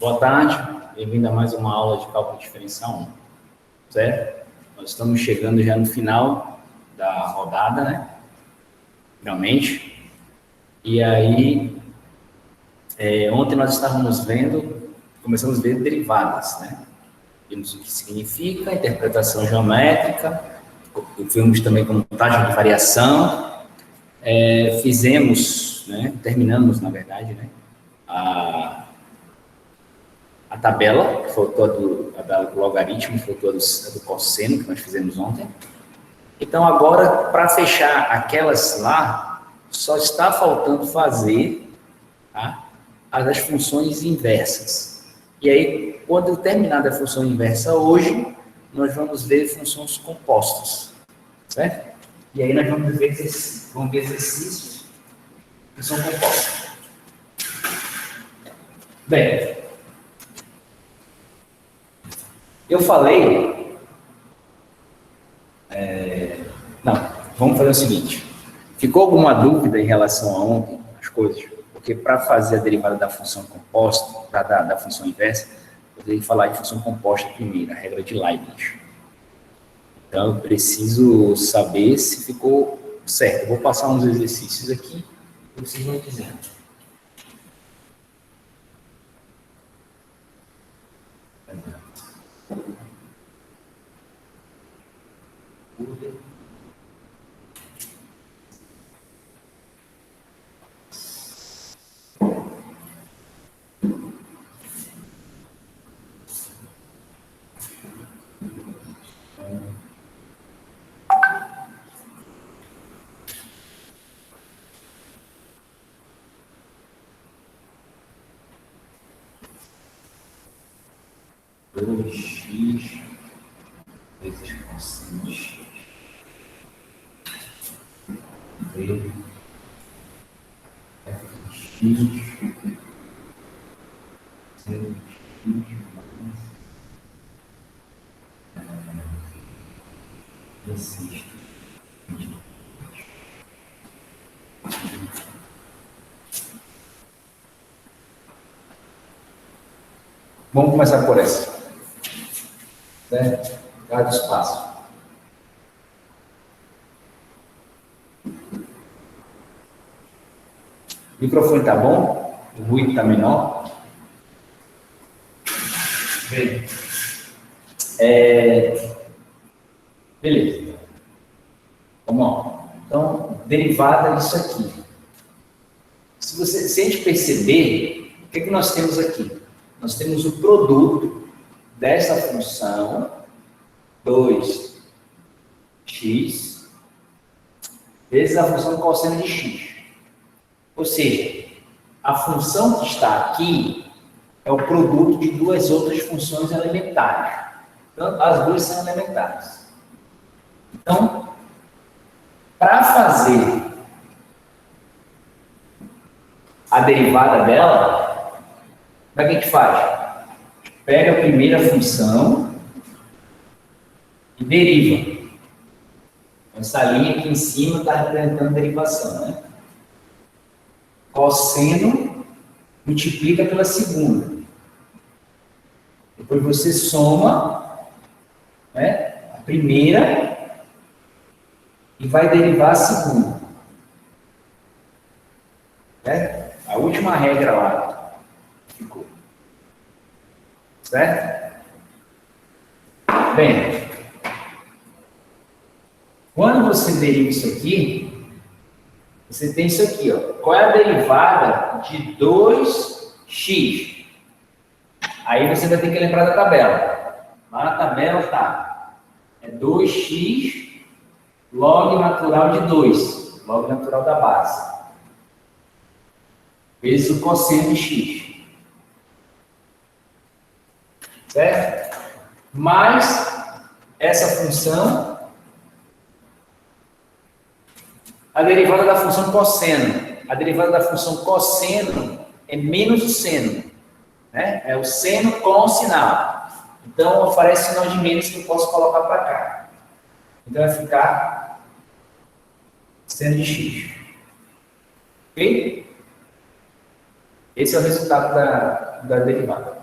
Boa tarde, bem-vindo a mais uma aula de cálculo diferencial 1, certo? Nós estamos chegando já no final da rodada, né? Realmente. E aí, ontem nós estávamos começamos a ver derivadas, né? Vimos o que significa, interpretação geométrica, vimos também como taxa de variação, terminamos, na verdade, né? A tabela, que foi toda a tabela do logaritmo, que foi toda do cosseno, que nós fizemos ontem. Então, agora, para fechar aquelas lá, só está faltando fazer, tá, as funções inversas. E aí, quando eu terminar da função inversa hoje, nós vamos ver funções compostas, certo? E aí nós vamos ver exercícios que são compostos. Bem, eu falei... Não, vamos fazer o seguinte. Ficou alguma dúvida em relação a ontem, as coisas? Porque para fazer a derivada da função composta, da função inversa, eu tenho que falar em função composta primeiro, a regra de Leibniz. Então, eu preciso saber se ficou certo. Eu vou passar uns exercícios aqui e vocês vão dizendo. X vezes cosseno X vezes X seno X mais C. Vamos começar por essa. Certo? Cada espaço. O microfone tá bom? O ruído tá menor? Bem. Beleza. Vamos lá. Então, derivada disso aqui. Se a gente perceber, o que nós temos aqui? Nós temos o produto dessa função 2x vezes a função cosseno de x. Ou seja, a função que está aqui é o produto de duas outras funções elementares. Então, as duas são elementares. Então, para fazer a derivada dela, como é que a gente faz? Pega a primeira função e deriva. Essa linha aqui em cima está representando a derivação, né? Cosseno multiplica pela segunda. Depois você soma, né, a primeira e vai derivar a segunda. Certo? A última regra lá ficou. Certo? Bem, quando você deriva isso aqui, você tem isso aqui, ó. Qual é a derivada de 2x? Aí você vai ter que lembrar da tabela. Lá na tabela tá. É 2x log natural de 2. Log natural da base. Vezes o cosseno de x. Certo? Mais essa função, a derivada da função cosseno. A derivada da função cosseno é menos o seno. Né? É o seno com o sinal. Então, aparece sinal de menos que eu posso colocar para cá. Então, vai ficar seno de x. Ok? Esse é o resultado da derivada.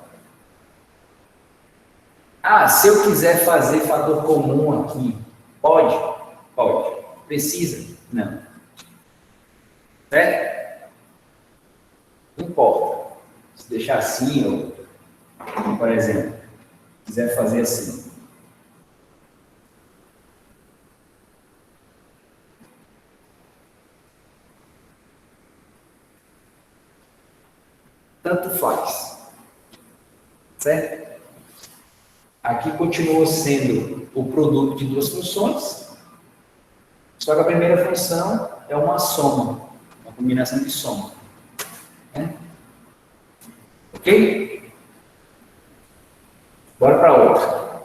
Ah, se eu quiser fazer fator comum aqui, pode? Pode. Precisa? Não. Certo? Não importa. Se deixar assim, ou, por exemplo, quiser fazer assim. Tanto faz. Certo? Aqui continua sendo o produto de duas funções, só que a primeira função é uma soma, uma combinação de soma. Né? Ok? Bora para outra.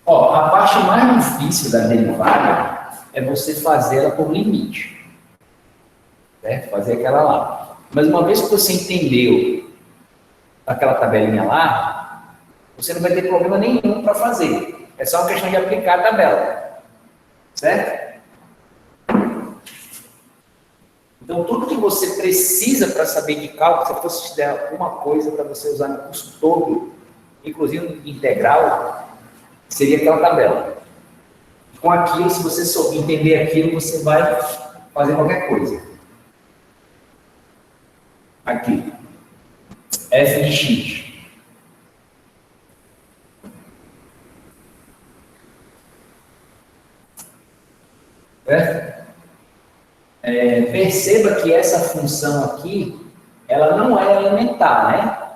Ó, a parte mais difícil da derivada é você fazer ela por limite. Certo? Fazer aquela lá. Mas uma vez que você entendeu aquela tabelinha lá, você não vai ter problema nenhum para fazer. É só uma questão de aplicar a tabela. Certo? Então, tudo que você precisa para saber de cálculo, se eu fosse te dar alguma coisa para você usar no curso todo, inclusive integral, seria aquela tabela. Com aquilo, se você souber entender aquilo, você vai fazer qualquer coisa. Aqui. F de x. Certo? Perceba que essa função aqui, ela não é elementar, né?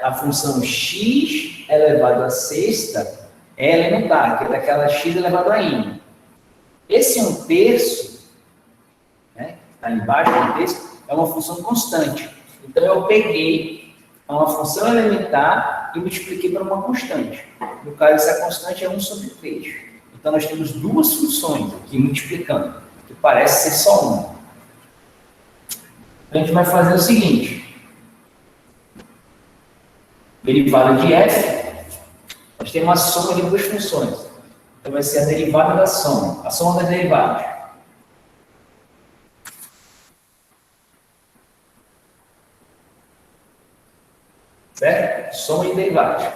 A função x elevado a sexta é elementar, que é daquela x elevado a n. Esse 1/3, né, que está embaixo do texto, é uma função constante. Então, eu peguei uma função elementar e multipliquei por uma constante. No caso, essa constante é 1/3. Então, nós temos duas funções aqui multiplicando, que parece ser só uma. Então, a gente vai fazer o seguinte. Derivada de f, nós temos uma soma de duas funções. Então, vai ser a derivada da soma. A soma das derivadas. Certo? Soma de derivadas.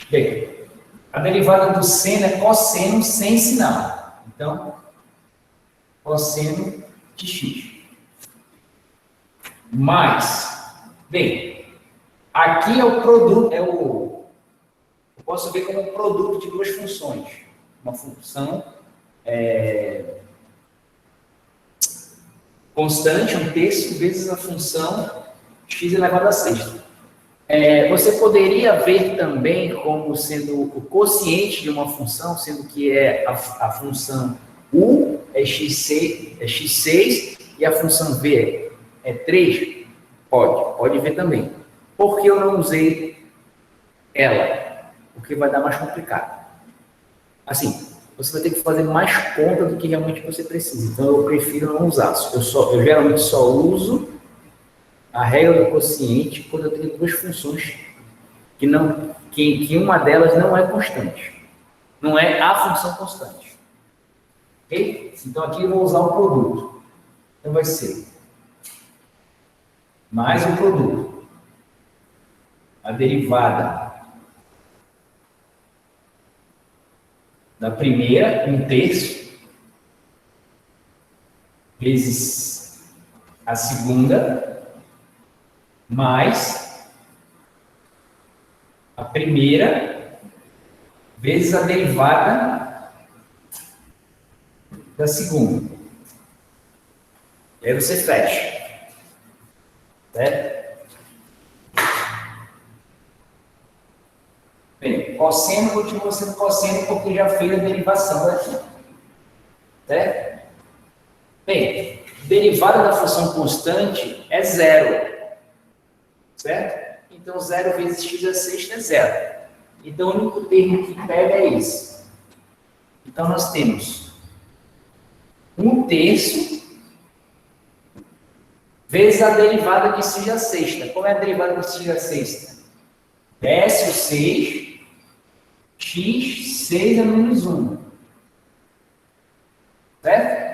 Bem, a derivada do seno é cosseno sem sinal. Então, cosseno de x. Mais, bem, aqui é o produto, eu posso ver como um produto de duas funções. Uma função constante, 1/3, vezes a função x elevado a sexta. Você poderia ver também como sendo o quociente de uma função, sendo que a função u é x6 e a função v é 3? Pode ver também. Por que eu não usei ela? Porque vai dar mais complicado. Assim, você vai ter que fazer mais conta do que realmente você precisa. Então, eu prefiro não usar. Eu geralmente só uso a regra do quociente quando eu tenho duas funções que uma delas não é constante. Não é a função constante. Ok? Então, aqui eu vou usar o produto. Então, vai ser mais o produto. A derivada da primeira, 1/3, vezes a segunda, mais a primeira, vezes a derivada da segunda. E aí você fecha. Certo? Bem, cosseno continua sendo cosseno porque já fez a derivação daqui. Certo? Bem, derivada da função constante é zero. Certo? Então, 0 vezes x a sexta é zero. Então, o único termo que pega é esse. Então, nós temos 1/3 vezes a derivada de x a sexta. Qual é a derivada de x a sexta? Desce o 6, x, 6 a menos 1. Certo?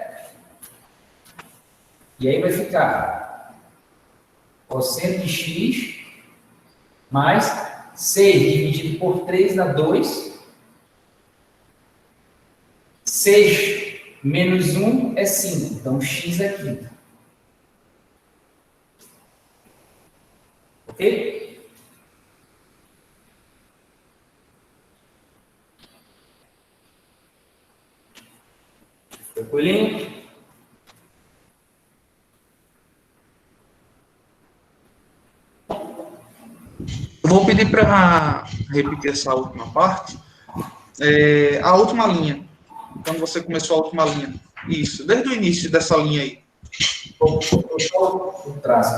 E aí vai ficar cosseno de x mais 6 dividido por 3 dá 2. 6 menos 1 é 5. Então, x é 5. Ok? Tranquilinho? Eu vou pedir para repetir essa última parte. A última linha. Quando você começou a última linha. Isso, desde o início dessa linha aí. O traço.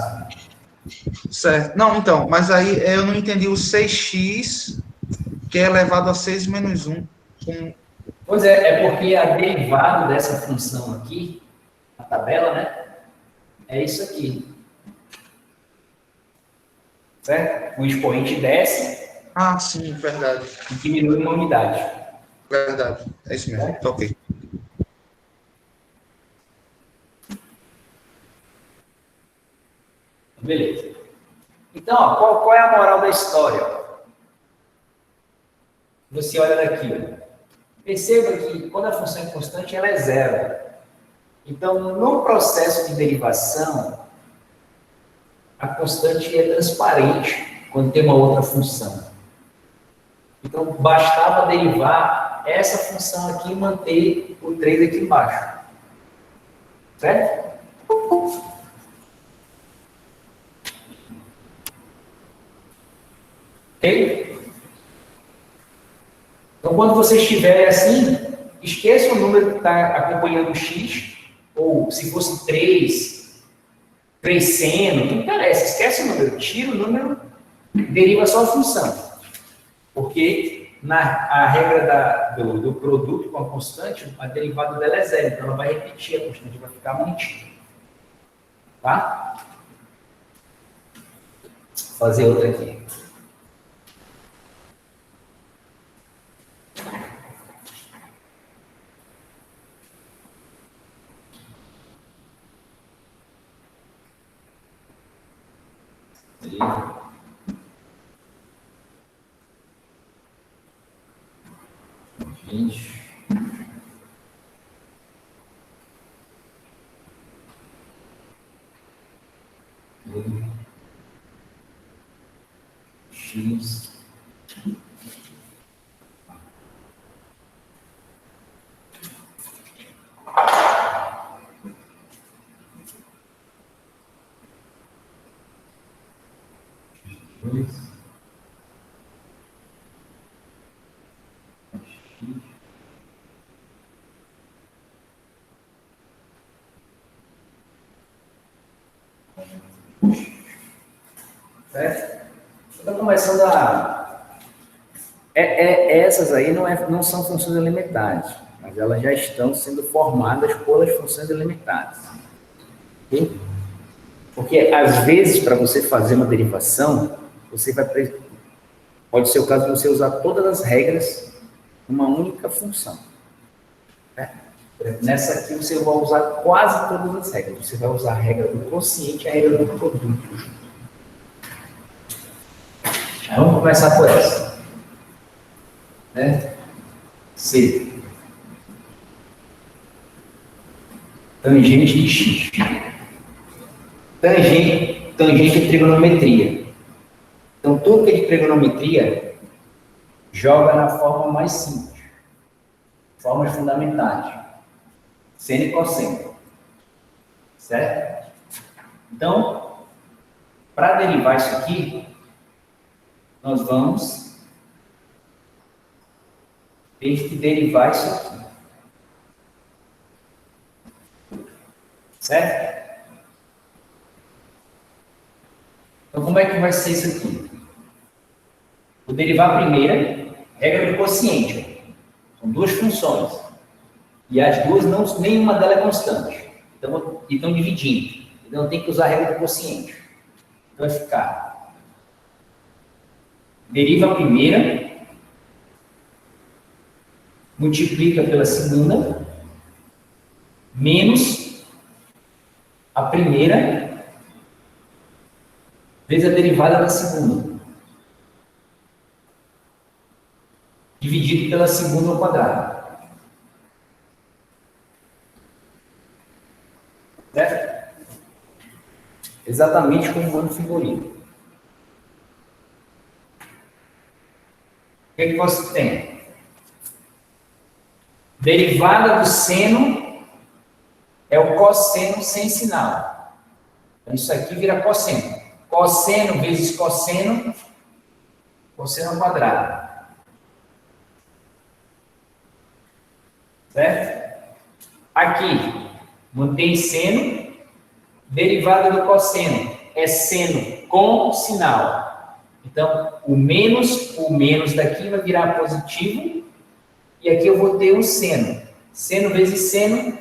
Certo. Não, então, mas aí eu não entendi o 6x, que é elevado a 6 menos 1. Pois é porque a derivada dessa função aqui, a tabela, né? É isso aqui. Certo? O expoente desce. Ah, sim, verdade. E diminui uma unidade. Verdade. É isso mesmo. Tá ok. Beleza. Então, ó, qual é a moral da história? Você olha daqui, ó. Perceba que quando a função é constante, ela é zero. Então, no processo de derivação, a constante é transparente quando tem uma outra função. Então, bastava derivar essa função aqui e manter o 3 aqui embaixo. Certo? Ok? Então, quando você estiver assim, esqueça o número que está acompanhando o x, ou se fosse 3 seno, não interessa, esquece o número, tira o número, deriva só a função. Porque a regra do produto com a constante, a derivada dela é zero, então ela vai repetir a constante, vai ficar mantida. Tá? Vou fazer outra aqui. Beleza? Gente. X. Certo? Então, começando essas aí não são funções elementares, mas elas já estão sendo formadas pelas funções elementares. Ok? Porque, às vezes, para você fazer uma derivação, pode ser o caso de você usar todas as regras numa única função. Né? Nessa aqui, você vai usar quase todas as regras. Você vai usar a regra do quociente e a regra do produto. Vamos começar por essa. Né? C. Tangente de x. Tangente é trigonometria. Então, tudo que é de trigonometria joga na forma mais simples. Formas fundamentais. Seno e cosseno. Certo? Então, para derivar isso aqui, nós vamos ter que derivar isso aqui. Certo? Então, como é que vai ser isso aqui? Vou derivar a primeira, regra do quociente. São duas funções. E as duas, nenhuma delas é constante. Então, estão dividindo. Então, tem que usar a regra do quociente. Então, vai ficar. Deriva a primeira, multiplica pela segunda, menos a primeira vezes a derivada da segunda, dividido pela segunda ao quadrado. Certo? Exatamente como o Mano Figurino. O que é que você tem? Derivada do seno é o cosseno sem sinal. Então, isso aqui vira cosseno. Cosseno vezes cosseno, cosseno ao quadrado. Certo? Aqui, mantém seno, derivada do cosseno é seno com sinal. Então, o menos daqui vai virar positivo, e aqui eu vou ter um seno. Seno vezes seno,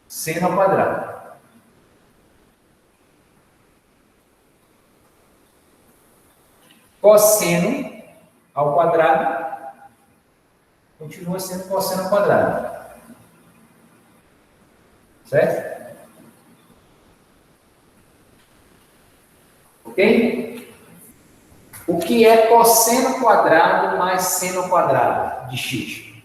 seno ao quadrado. Cosseno ao quadrado continua sendo cosseno ao quadrado. Certo? Ok? O que é cosseno quadrado mais seno quadrado de x?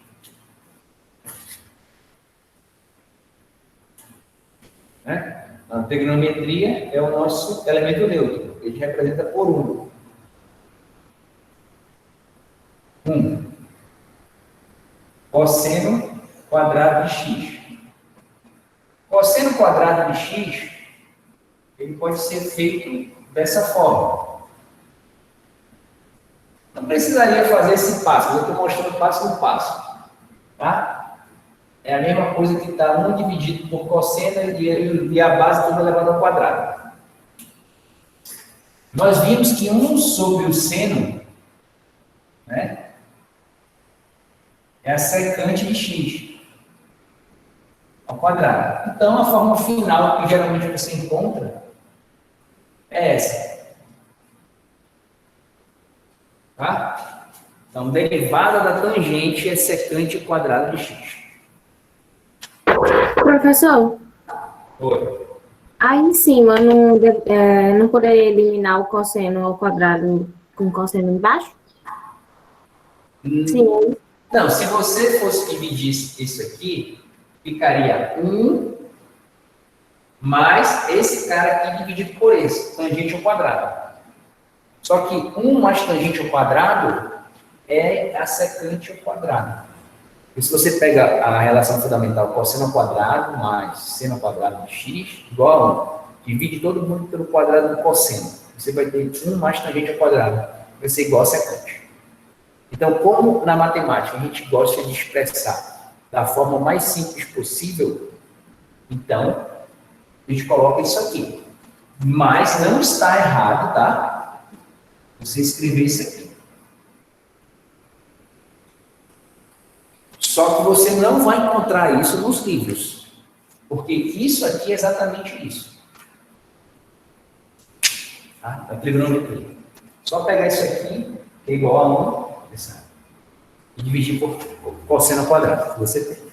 Né? A trigonometria é o nosso elemento neutro. Ele representa por 1. 1. Cosseno quadrado de x. Cosseno quadrado de x, ele pode ser feito dessa forma. Não precisaria fazer esse passo, eu estou mostrando passo por passo. Tá? É a mesma coisa que está 1 dividido por cosseno e a base toda elevada ao quadrado. Nós vimos que 1 sobre o seno, né, é a secante de x ao quadrado. Então, a forma final que geralmente você encontra é essa. Tá? Então, derivada da tangente é secante quadrado de x. Professor, Oi. aí em cima não poderia eliminar o cosseno ao quadrado com cosseno embaixo? Sim. Não, se você fosse dividir isso aqui, ficaria 1 mais esse cara aqui dividido por esse, tangente ao quadrado. Só que 1 mais tangente ao quadrado é a secante ao quadrado. E se você pega a relação fundamental cosseno ao quadrado mais seno ao quadrado de x, igual a 1, divide todo mundo pelo quadrado do cosseno. Você vai ter 1 mais tangente ao quadrado. Vai ser igual a secante. Então, como na matemática a gente gosta de expressar da forma mais simples possível, então, a gente coloca isso aqui. Mas não está errado, tá? Você escrever isso aqui. Só que você não vai encontrar isso nos livros. Porque isso aqui é exatamente isso. Tá? A trigonometria. Só pegar isso aqui, que é igual a 1, e dividir por cosseno ao quadrado, que você tem.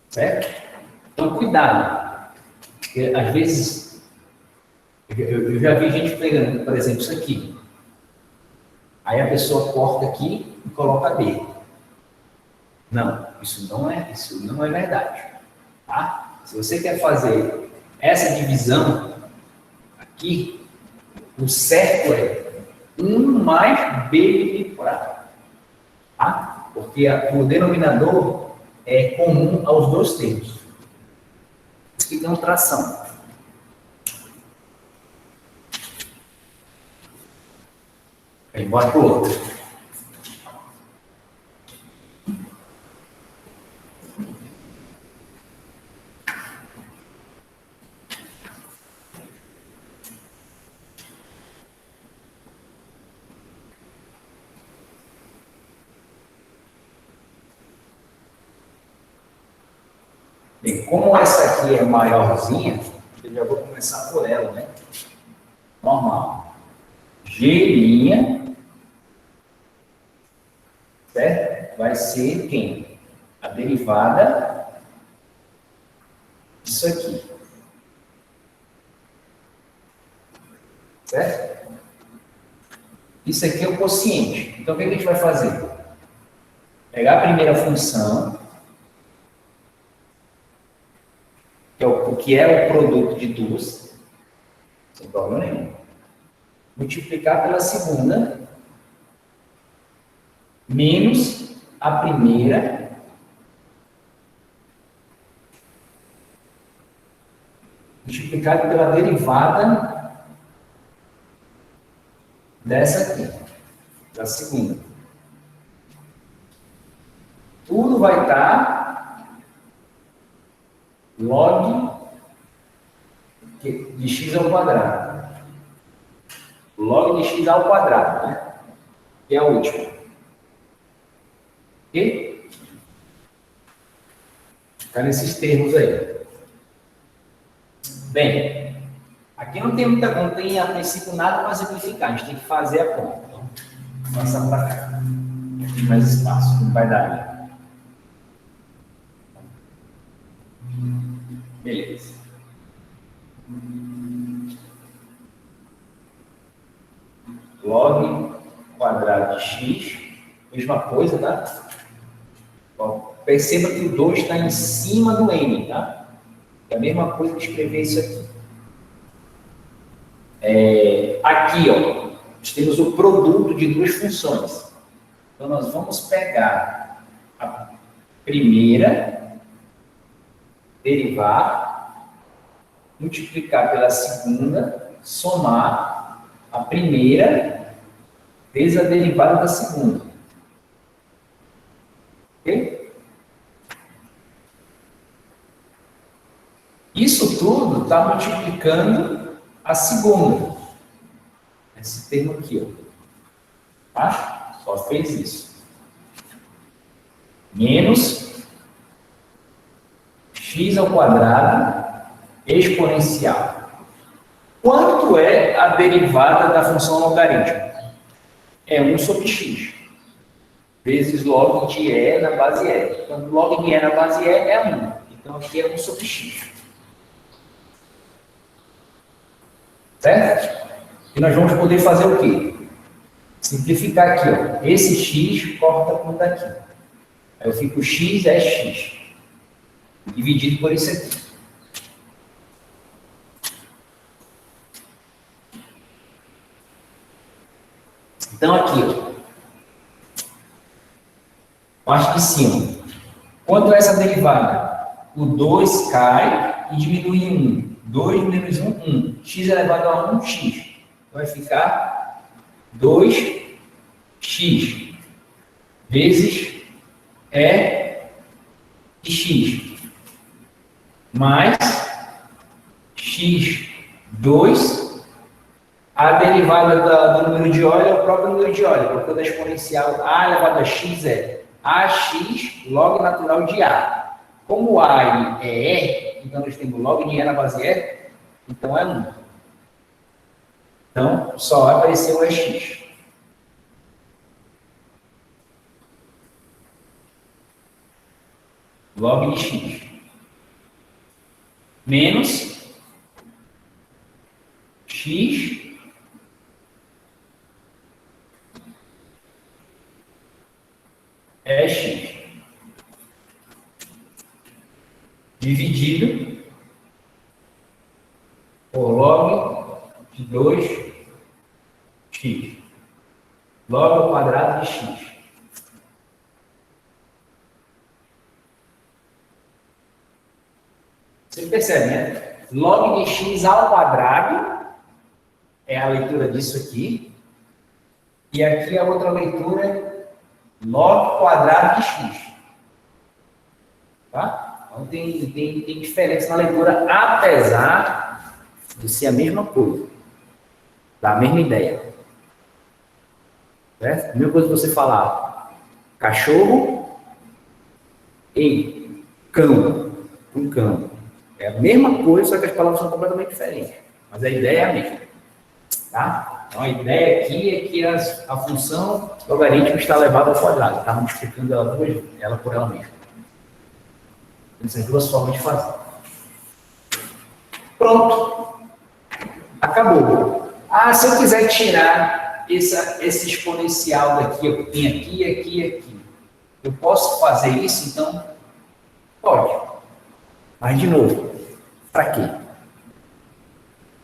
Certo? Então, cuidado. Porque, às vezes, eu já vi gente pegando, por exemplo, isso aqui. Aí a pessoa corta aqui e coloca B. Não, isso não é verdade. Tá? Se você quer fazer essa divisão aqui, o certo é 1 mais B dividido por A. Tá? Porque o denominador é comum aos dois termos. Isso que tem uma tração. Aí, bora para o outro. Bem, como essa aqui é maiorzinha, eu já vou começar por ela, né? Normal. G', certo? Vai ser quem? A derivada isso aqui. Certo? Isso aqui é o quociente. Então, o que a gente vai fazer? Pegar a primeira função, que é o produto de duas, sem problema nenhum. Multiplicar pela segunda, menos a primeira, multiplicado pela derivada dessa aqui, da segunda. Tudo vai estar log de x ao quadrado. Log de x ao quadrado, né? Que é a última. Ok? Fica nesses termos aí. Bem, aqui não tem a princípio nada para simplificar, a gente tem que fazer a conta. Então, passar para cá. Tem mais espaço, não vai dar. Né? Beleza. Log quadrado de x, mesma coisa, tá? Bom, perceba que o 2 está em cima do n, tá? É a mesma coisa que escrever isso aqui. Aqui, ó, nós temos o produto de duas funções. Então, nós vamos pegar a primeira, derivar, multiplicar pela segunda, somar a primeira vezes a derivada da segunda. Ok? Isso tudo está multiplicando a segunda. Esse termo aqui, ó. Tá? Só fez isso. Menos x ao quadrado exponencial. Quanto é a derivada da função logarítmica? É 1 sobre x. Vezes log de E na base E. Então, log de E na base E é 1. Então, aqui é 1 sobre x. Certo? E nós vamos poder fazer o quê? Simplificar aqui, ó. Esse x corta com daqui. Aí eu fico x é x. Dividido por isso aqui. Então, aqui, ó. Parte de cima. Quanto é essa derivada? O 2 cai e diminui em 1. 2 menos 1, 1. X elevado a 1, x. Vai ficar 2x vezes E de x. Mais x2. A derivada do número de Euler é o próprio número de Euler, porque da exponencial a elevado a x é ax log natural de a. Como a é E, então nós temos log de E na base E, então é 1. Então, só vai aparecer o EX. Log de x. Menos x é x. Dividido por log de 2x. Log ao quadrado de x. Você percebe, né? Log de x ao quadrado é a leitura disso aqui. E aqui a outra leitura é log quadrado de x. Tá? Então tem diferença na leitura, apesar de ser a mesma coisa. Da mesma ideia. Certo? A mesma coisa que você falar cachorro e cão. Um cão. É a mesma coisa, só que as palavras são completamente diferentes. Mas a ideia é a mesma. Tá? Então, a ideia aqui é que a função logarítmica está elevada ao quadrado. Está multiplicando ela por ela mesma. Essas duas formas de fazer. Pronto. Acabou. Ah, se eu quiser tirar esse exponencial daqui, eu tenho aqui, aqui, aqui. Eu posso fazer isso, então? Pode. Mas, de novo, para quê?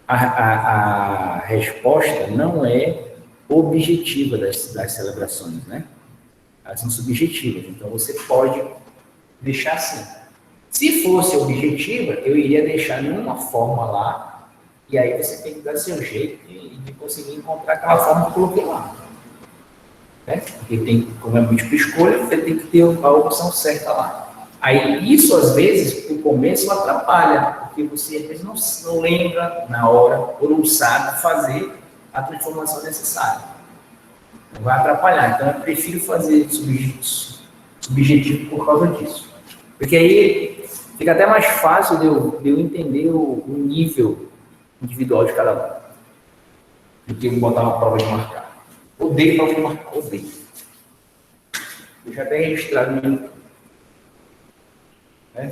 A resposta não é objetiva das celebrações, né? Elas são subjetivas, então você pode deixar assim. Se fosse objetiva, eu iria deixar em uma forma lá, e aí você tem que dar seu jeito de conseguir encontrar aquela forma que eu coloquei lá. Né? Porque tem, como é múltipla escolha, você tem que ter a opção certa lá. Aí isso, às vezes, no começo atrapalha, porque você, às vezes, não lembra na hora, ou não sabe fazer a transformação necessária. Não vai atrapalhar. Então, eu prefiro fazer subjetivo por causa disso. Porque aí fica até mais fácil de eu entender o nível individual de cada um. Do que eu botar uma prova de marcar. Odeio prova de marcar, odeio. Eu já até registrado no meu. Né?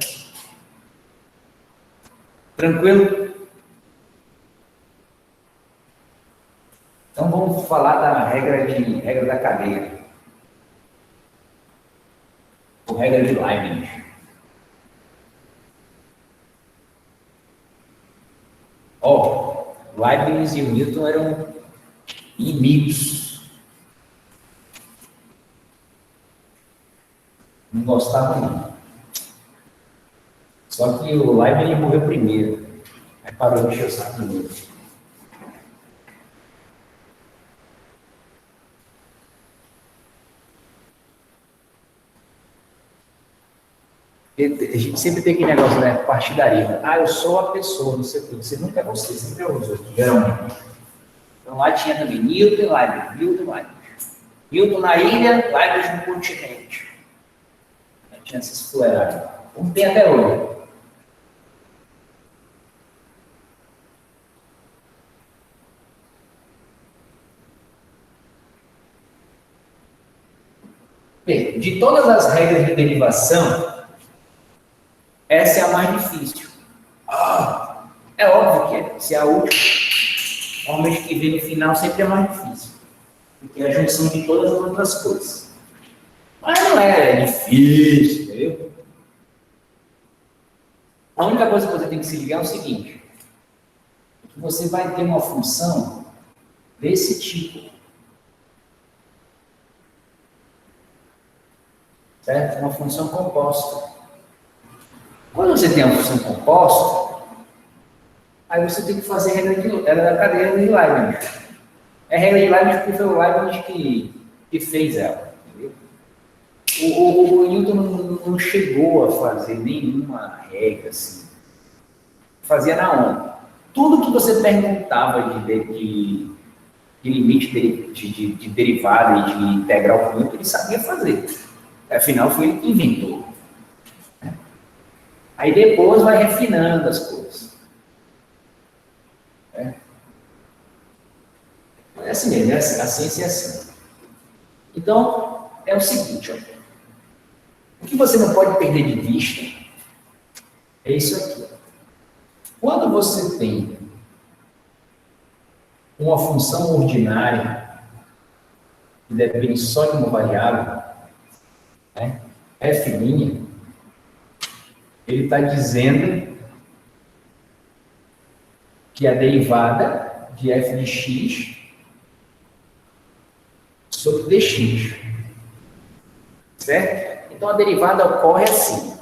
Tranquilo? Então vamos falar da regra da cadeia. Ou regra de Leibniz. Leibniz e o Newton eram inimigos. Não gostavam não. Só que o Leibniz morreu primeiro. Aí parou de encher o saco do Newton. A gente sempre tem aquele negócio, né? Partidarismo. Ah, eu sou a pessoa, não sei o que. Você nunca é você, sempre é os outros, geralmente. Então lá tinha também Newton e Leibniz. Newton e Leibniz. Newton na ilha, Leibniz no continente. Aí tinha esses fuleirados. Como tem até hoje. Bem, de todas as regras de derivação, essa é a mais difícil. É óbvio que é. Se é a última, normalmente que vem no final sempre é mais difícil. Porque é a junção de todas as outras coisas. Mas não é difícil, entendeu? A única coisa que você tem que se ligar é o seguinte. Que você vai ter uma função desse tipo. Certo? Uma função composta. Quando você tem uma função composta, aí você tem que fazer a regra da cadeia de Leibniz. É a regra de Leibniz porque foi o Leibniz que fez ela. Entendeu? O Newton não chegou a fazer nenhuma regra assim. Fazia na onda. Tudo que você perguntava de limite de derivada e de integral por Newton, ele sabia fazer. Afinal, foi ele que inventou. Aí depois vai refinando as coisas. É assim mesmo, a ciência é assim. Então, é o seguinte, ó. O que você não pode perder de vista é isso aqui. Ó. Quando você tem uma função ordinária que depende só de uma variável, né, f', ele está dizendo que a derivada de f de x sobre dx. Certo? Então, a derivada ocorre assim.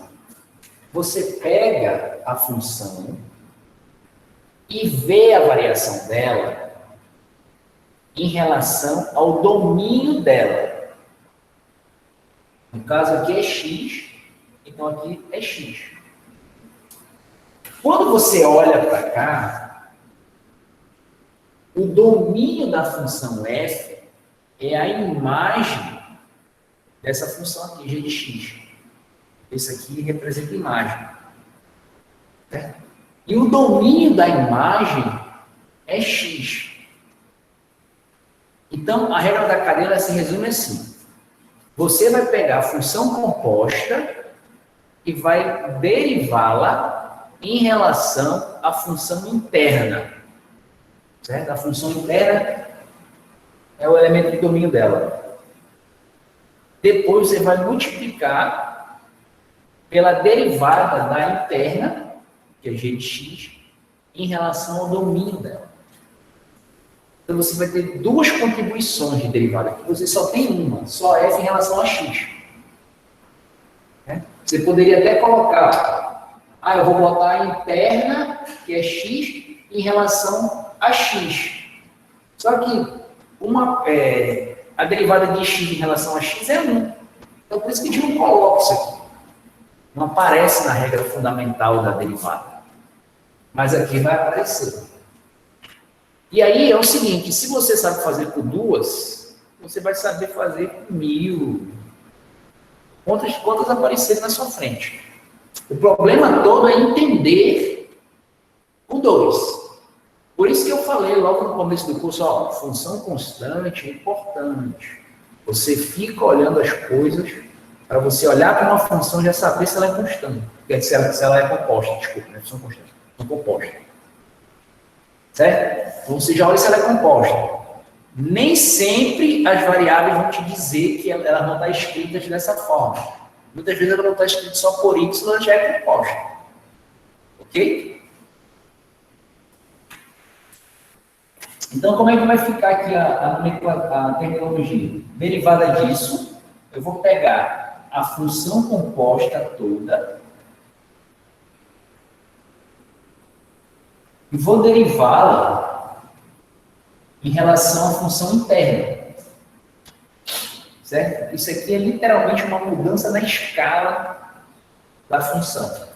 Você pega a função e vê a variação dela em relação ao domínio dela. No caso aqui é x, então aqui é x. Quando você olha para cá, o domínio da função f é a imagem dessa função aqui, g de x. Esse aqui representa a imagem. Certo? E o domínio da imagem é x. Então, a regra da cadeia se resume assim. Você vai pegar a função composta e vai derivá-la em relação à função interna. Certo? A função interna é o elemento de domínio dela. Depois você vai multiplicar pela derivada da interna, que é g de x, em relação ao domínio dela. Então você vai ter duas contribuições de derivada. Aqui você só tem uma, só f em relação a x. Você poderia até colocar, eu vou botar a interna, que é x, em relação a x. Só que a derivada de x em relação a x é 1. Então, por isso que a gente não coloca isso aqui. Não aparece na regra fundamental da derivada. Mas aqui vai aparecer. E aí é o seguinte, se você sabe fazer por duas, você vai saber fazer por 1000. Quantas aparecerem na sua frente. O problema todo é entender o 2. Por isso que eu falei logo no começo do curso, função constante é importante. Você fica olhando as coisas para você olhar para uma função e já saber se ela é constante. Se ela é composta, desculpa, não é função constante, função composta. Certo? Então você já olha se ela é composta. Nem sempre as variáveis vão te dizer que elas vão estar escritas dessa forma. Muitas vezes ela não está escrita só por y, ela já é composta. Ok? Então, como é que vai ficar aqui a terminologia? Derivada disso, eu vou pegar a função composta toda e vou derivá-la em relação à função interna. Certo? Isso aqui é literalmente uma mudança na escala da função.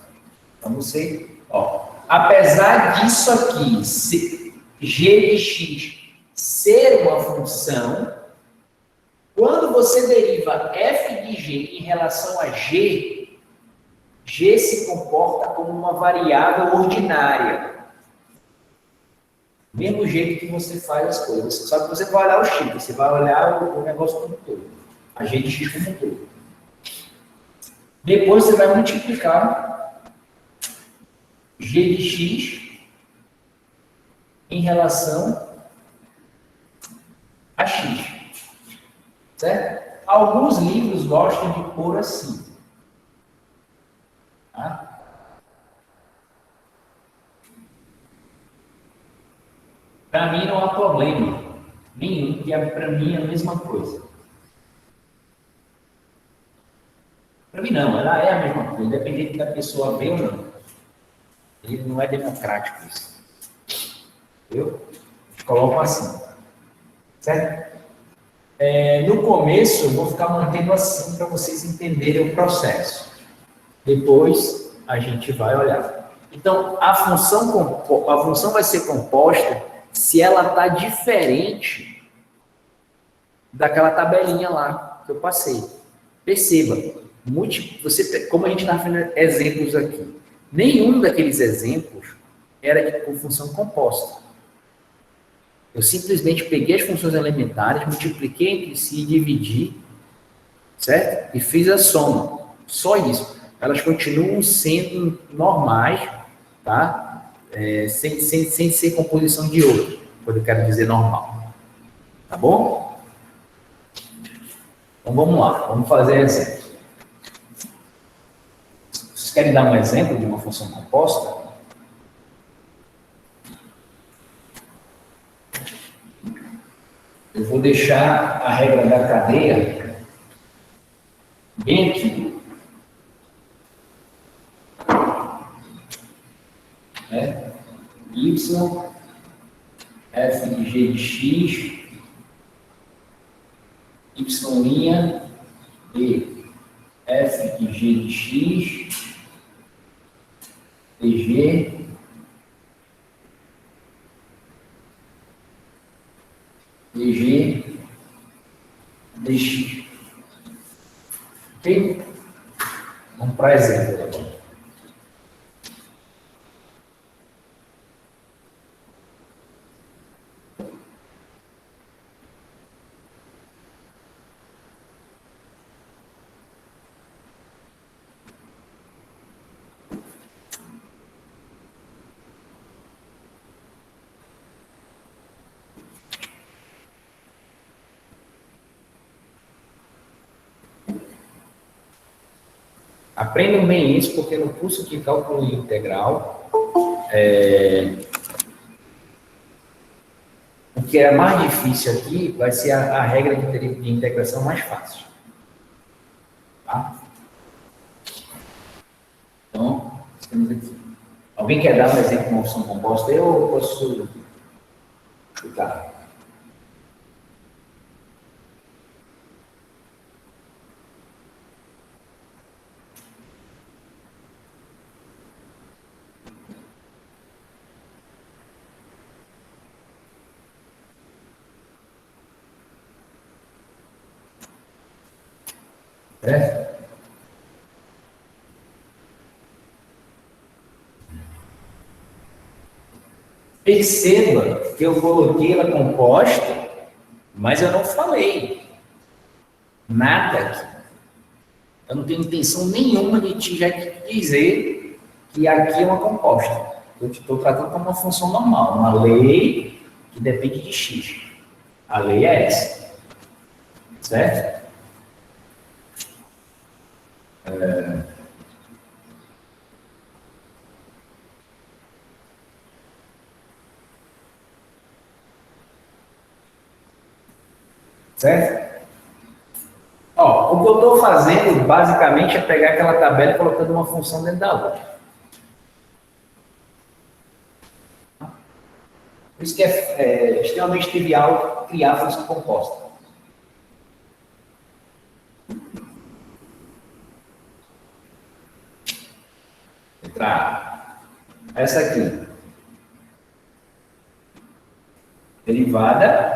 Então, apesar disso aqui, g de x ser uma função, quando você deriva f de g em relação a g, g se comporta como uma variável ordinária. Mesmo jeito que você faz as coisas. Só que você vai olhar o x, você vai olhar o negócio como todo. A g de x como todo. Depois você vai multiplicar g de x em relação a x. Certo? Alguns livros gostam de pôr assim. Tá? Para mim não há problema nenhum, que para mim é a mesma coisa. Para mim não, ela é a mesma coisa, independente da pessoa ver ou não. Ele não é democrático isso. Entendeu? Colocam assim. Certo? No começo, eu vou ficar mantendo assim para vocês entenderem o processo. Depois, a gente vai olhar. Então, a função vai ser composta se ela está diferente daquela tabelinha lá que eu passei. Perceba, como a gente está fazendo exemplos aqui, nenhum daqueles exemplos era com função composta. Eu simplesmente peguei as funções elementares, multipliquei entre si e dividi, certo? E fiz a soma. Só isso. Elas continuam sendo normais, tá? Sem ser composição de outro, quando eu quero dizer normal. Tá bom? Então vamos lá, vamos fazer exemplo. Vocês querem dar um exemplo de uma função composta? Eu vou deixar a regra da cadeia bem aqui. Y, f de g de x, y' e f de g de x, dg, dg, dx. Ok? Vamos para exemplo agora. Aprendam bem isso, porque no curso de cálculo integral, o que é mais difícil aqui vai ser a regra de integração mais fácil. Tá? Então, temos aqui. Alguém quer dar um exemplo de uma função composta? Eu posso explicar. Perceba que eu coloquei ela composta, mas eu não falei nada aqui. Eu não tenho intenção nenhuma de te já dizer que aqui é uma composta. Eu estou tratando como uma função normal, uma lei que depende de x. A lei é essa. Certo? Certo? Ó, o que eu estou fazendo, basicamente, é pegar aquela tabela e colocando uma função dentro da outra. Por isso que é extremamente trivial criar função composta. Entrar. Essa aqui. Derivada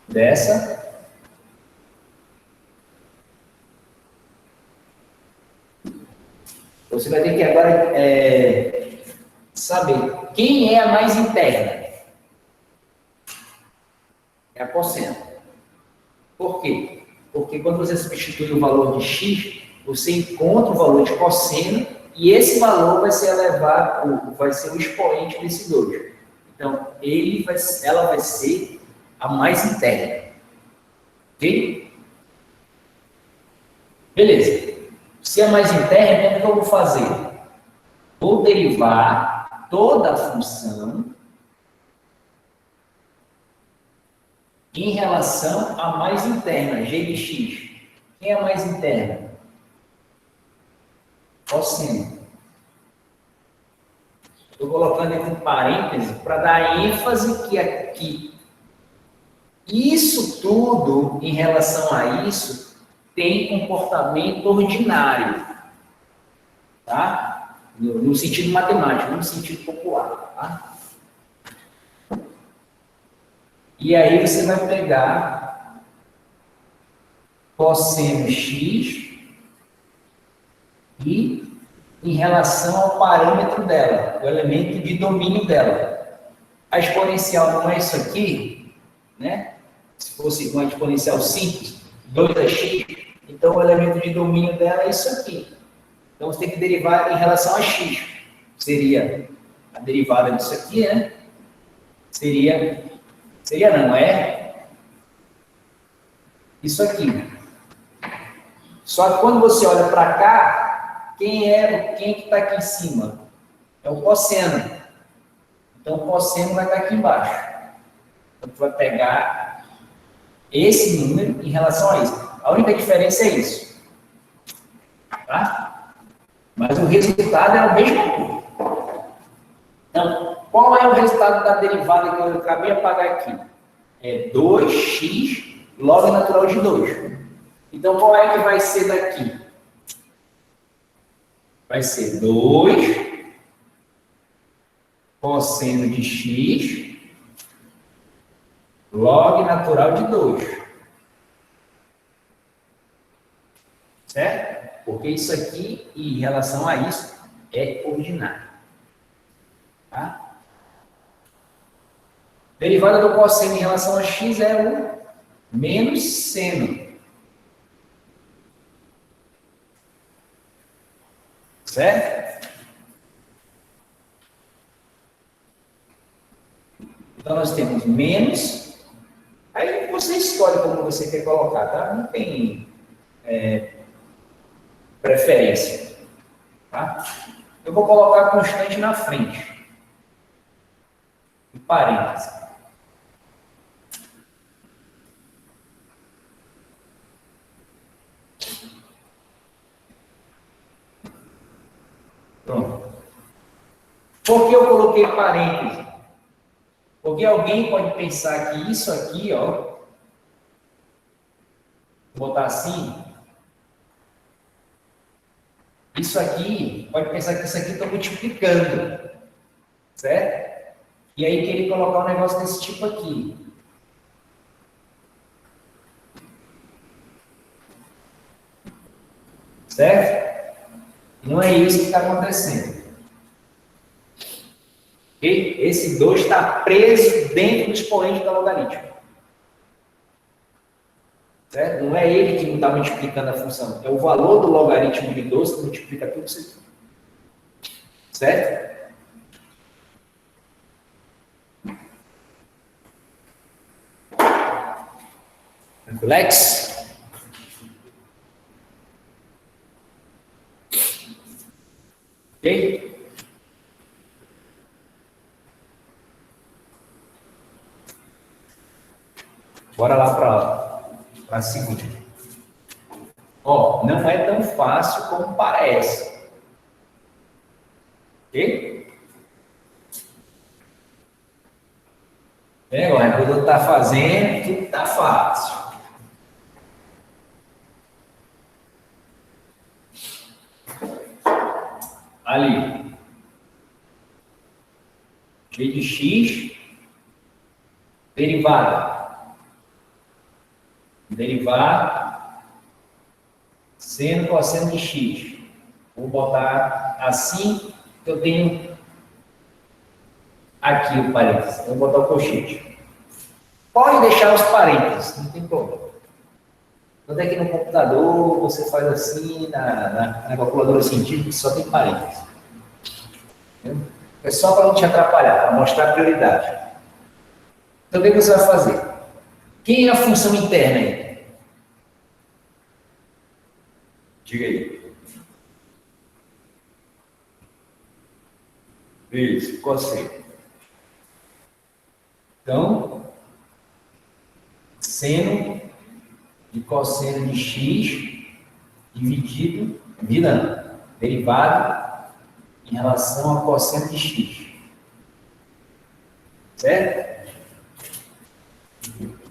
dessa. Você vai ter que agora saber quem é a mais interna. É a cosseno. Por quê? Porque quando você substitui o valor de x, você encontra o valor de cosseno e esse valor vai ser elevado, vai ser o expoente desse 2. Então, ela vai ser a mais interna. Ok? Beleza. Se é mais interna, o que eu vou fazer? Vou derivar toda a função em relação à mais interna, g de x. Quem é a mais interna? Cosseno. Estou colocando aqui um parêntese para dar ênfase que aqui isso tudo, em relação a isso, tem comportamento ordinário, tá? No sentido matemático, não no sentido popular, tá? E aí você vai pegar cosseno x e em relação ao parâmetro dela, o elemento de domínio dela. A exponencial não é isso aqui, né? Se fosse uma exponencial simples, 2 a x, então o elemento de domínio dela é isso aqui. Então você tem que derivar em relação a x. Seria a derivada disso aqui, né? Seria não, é isso aqui. Só que quando você olha para cá, quem que está aqui em cima? É o cosseno. Então o cosseno vai estar aqui embaixo. Então tu vai pegar esse número em relação a isso. A única diferença é isso. Tá? Mas o resultado é o mesmo. Então, qual é o resultado da derivada que eu acabei de apagar aqui? É 2x log natural de 2. Então, qual é que vai ser daqui? Vai ser 2 cosseno de x log natural de 2. Certo? Porque isso aqui, em relação a isso, é ordinário. Tá? Derivada do cosseno em relação a x é o menos seno. Certo? Então, nós temos menos. Aí você escolhe como você quer colocar, tá? Não tem preferência. Tá? Eu vou colocar a constante na frente. Em parênteses. Pronto. Por que eu coloquei parênteses? Porque alguém pode pensar que isso aqui, ó, vou botar assim, isso aqui, pode pensar que isso aqui está multiplicando, certo? E aí querer colocar um negócio desse tipo aqui. Certo? Não é isso que está acontecendo. Okay? Esse 2 está preso dentro do expoente da logaritmo. Certo? Não é ele que está multiplicando a função. É o valor do logaritmo de 12 que multiplica tudo isso aqui. Certo? Tranquilex? Ok? Bora lá para a segunda. Ó, não é tão fácil como parece. Ok? Quando eu estou fazendo, tudo está fácil. Ali. G de x, derivada. Derivada, seno cosseno de x. Vou botar assim, que eu tenho aqui o parênteses. Vou botar o colchete. Pode deixar os parênteses, não tem problema. Quando é que no computador você faz assim, na calculadora científica, só tem parênteses. Entendeu? É só para não te atrapalhar, para mostrar a prioridade. Então, o que você vai fazer? Quem é a função interna aí? Diga aí. Isso, cosseno. Então, seno de cosseno de x dividido, derivado em relação a cosseno de x. Certo?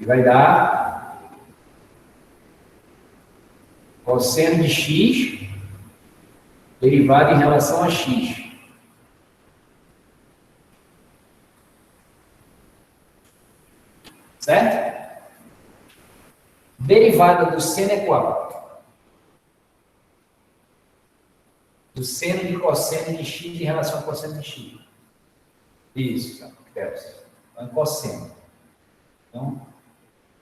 E vai dar cosseno de x derivado em relação a x. Certo? Derivada do seno é qual? Do seno de cosseno de x em relação a cosseno de x. Isso, então, cosseno. Então,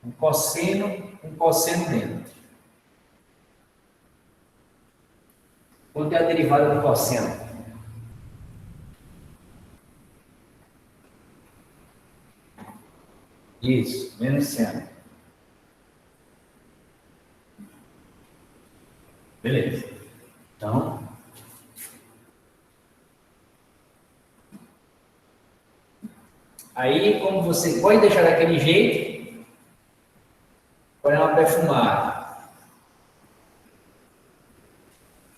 um cosseno dentro. Quanto é a derivada do cosseno? Isso, menos seno. Beleza. Então, aí, como você pode deixar daquele jeito, pode dar uma perfumada.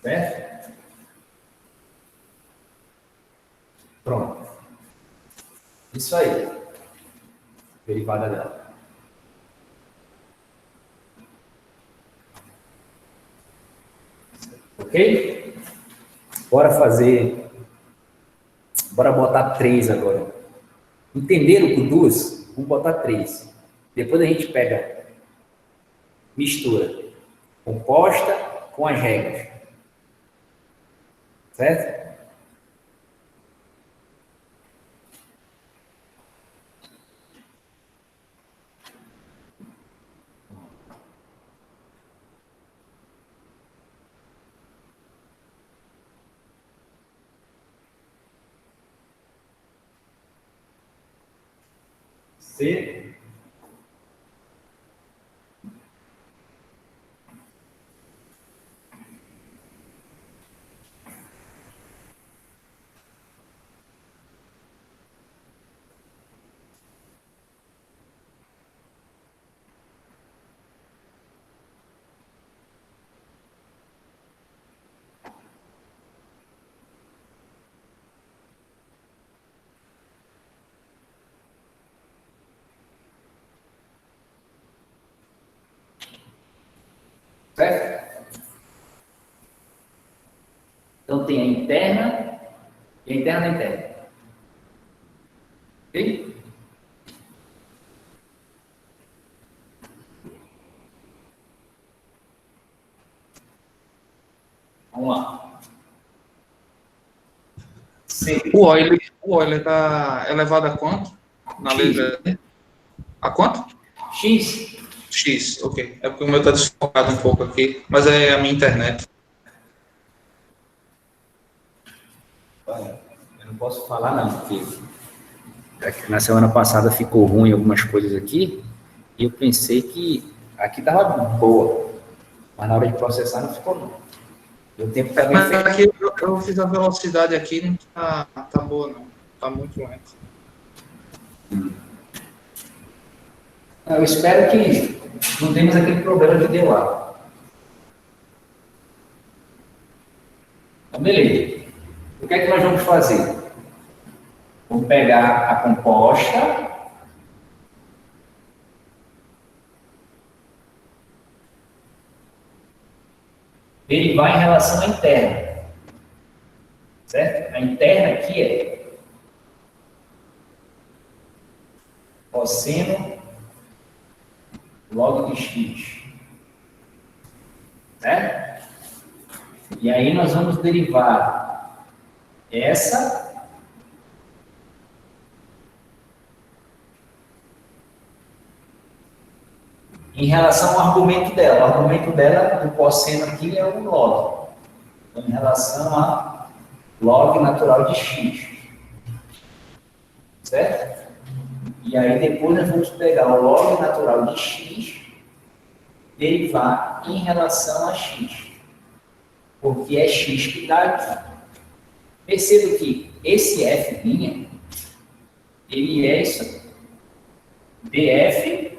Certo? Pronto. Isso aí. Derivada dela. Ok? Bora botar 3 agora. Entenderam por duas? Vamos botar 3. Depois a gente pega, mistura, composta com as regras. Certo? C Então tem a interna e a interna da interna. Ok? Vamos lá. O Euler está elevado a quanto? Na letra D? A quanto? X. X, ok. É porque o meu está desfocado um pouco aqui, mas é a minha internet. Olha, eu não posso falar não, porque na semana passada ficou ruim algumas coisas aqui, e eu pensei que aqui estava boa, mas na hora de processar não ficou não. E o tempo também Mas fez. aqui eu fiz a velocidade aqui, não tá boa não. Tá muito lento. Eu espero que não tenhamos aquele problema de DOA. Então, beleza. O que é que nós vamos fazer? Vamos pegar a composta. Derivar em relação à interna. Certo? A interna aqui é cosseno log de x. Certo? E aí nós vamos derivar essa em relação ao argumento dela. O argumento dela, do cosseno aqui, é o log. Então, em relação a log natural de x. Certo? E aí depois nós vamos pegar o log natural de x, derivar em relação a x. Porque é x que está aqui. Perceba que esse f', ele é isso aqui. df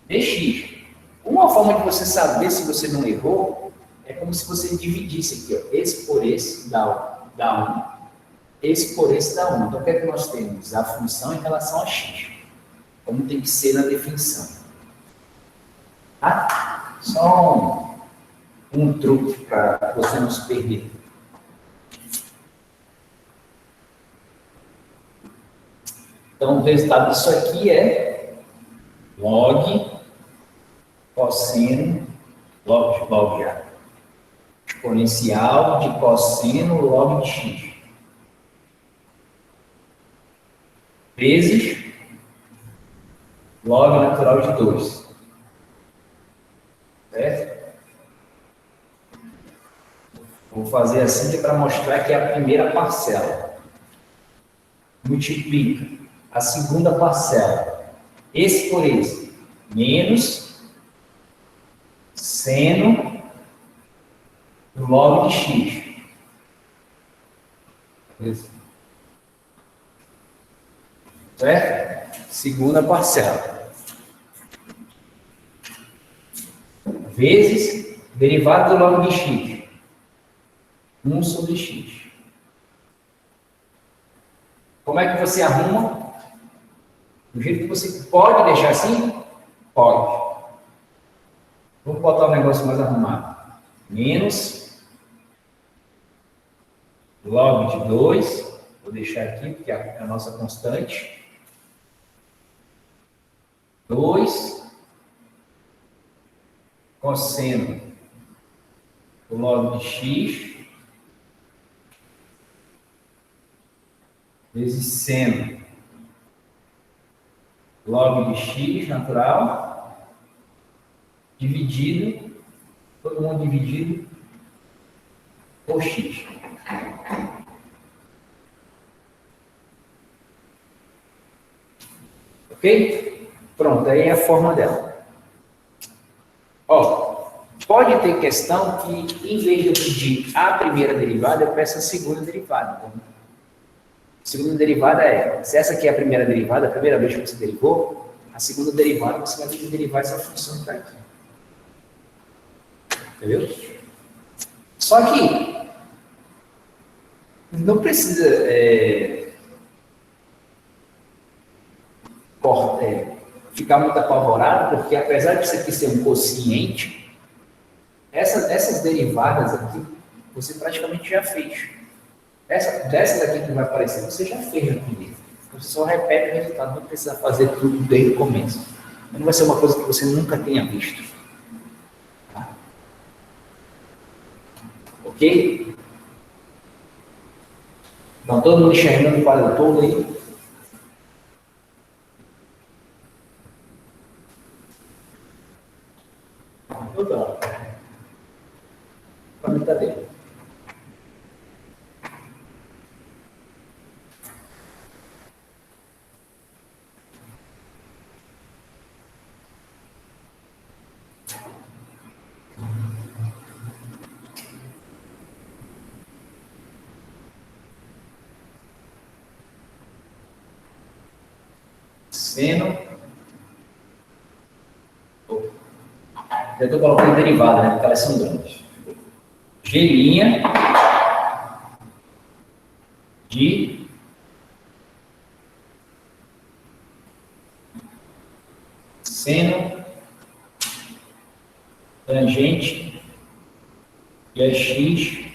dx. Uma forma de você saber se você não errou é como se você dividisse aqui, ó, esse por esse dá 1, esse por esse dá 1. Então, o que é que nós temos? A função em relação a x. Como tem que ser na definição. Tá? Só um truque para você não se perder. Então, o resultado disso aqui é log cosseno log já. Exponencial de cosseno log de x. Vezes log natural de 2. Certo? Vou fazer assim para mostrar que é a primeira parcela. Multiplica a segunda parcela. Esse por esse. Menos seno log de x. Isso. Certo? Segunda parcela. Vezes derivado do log de x. 1 sobre x. Como é que você arruma? Do jeito que você pode deixar assim? Pode. Vamos botar o negócio mais arrumado. Menos log de 2. Vou deixar aqui, porque é a nossa constante. 2 cosseno do log de x vezes seno log de x natural dividido, todo mundo dividido por x. Ok? Pronto, aí é a forma dela. Ó, pode ter questão que, em vez de eu pedir a primeira derivada, eu peço a segunda derivada. Então, a segunda derivada é, se essa aqui é a primeira derivada, a primeira vez que você derivou, a segunda derivada você vai ter que derivar essa função que está aqui. Entendeu? Só que não precisa ficar muito apavorado, porque apesar de isso aqui ser um quociente, essas derivadas aqui, você praticamente já fez. Dessa daqui que vai aparecer, você já fez na primeira. Você só repete o resultado, não precisa fazer tudo desde o começo. Não vai ser uma coisa que você nunca tenha visto. Tá? Ok? Então, todo mundo enxergando o quadro todo aí. Então, para mim está bem. Seno. Já estou colocando derivada, né? Porque elas são grandes. G' de seno tangente de x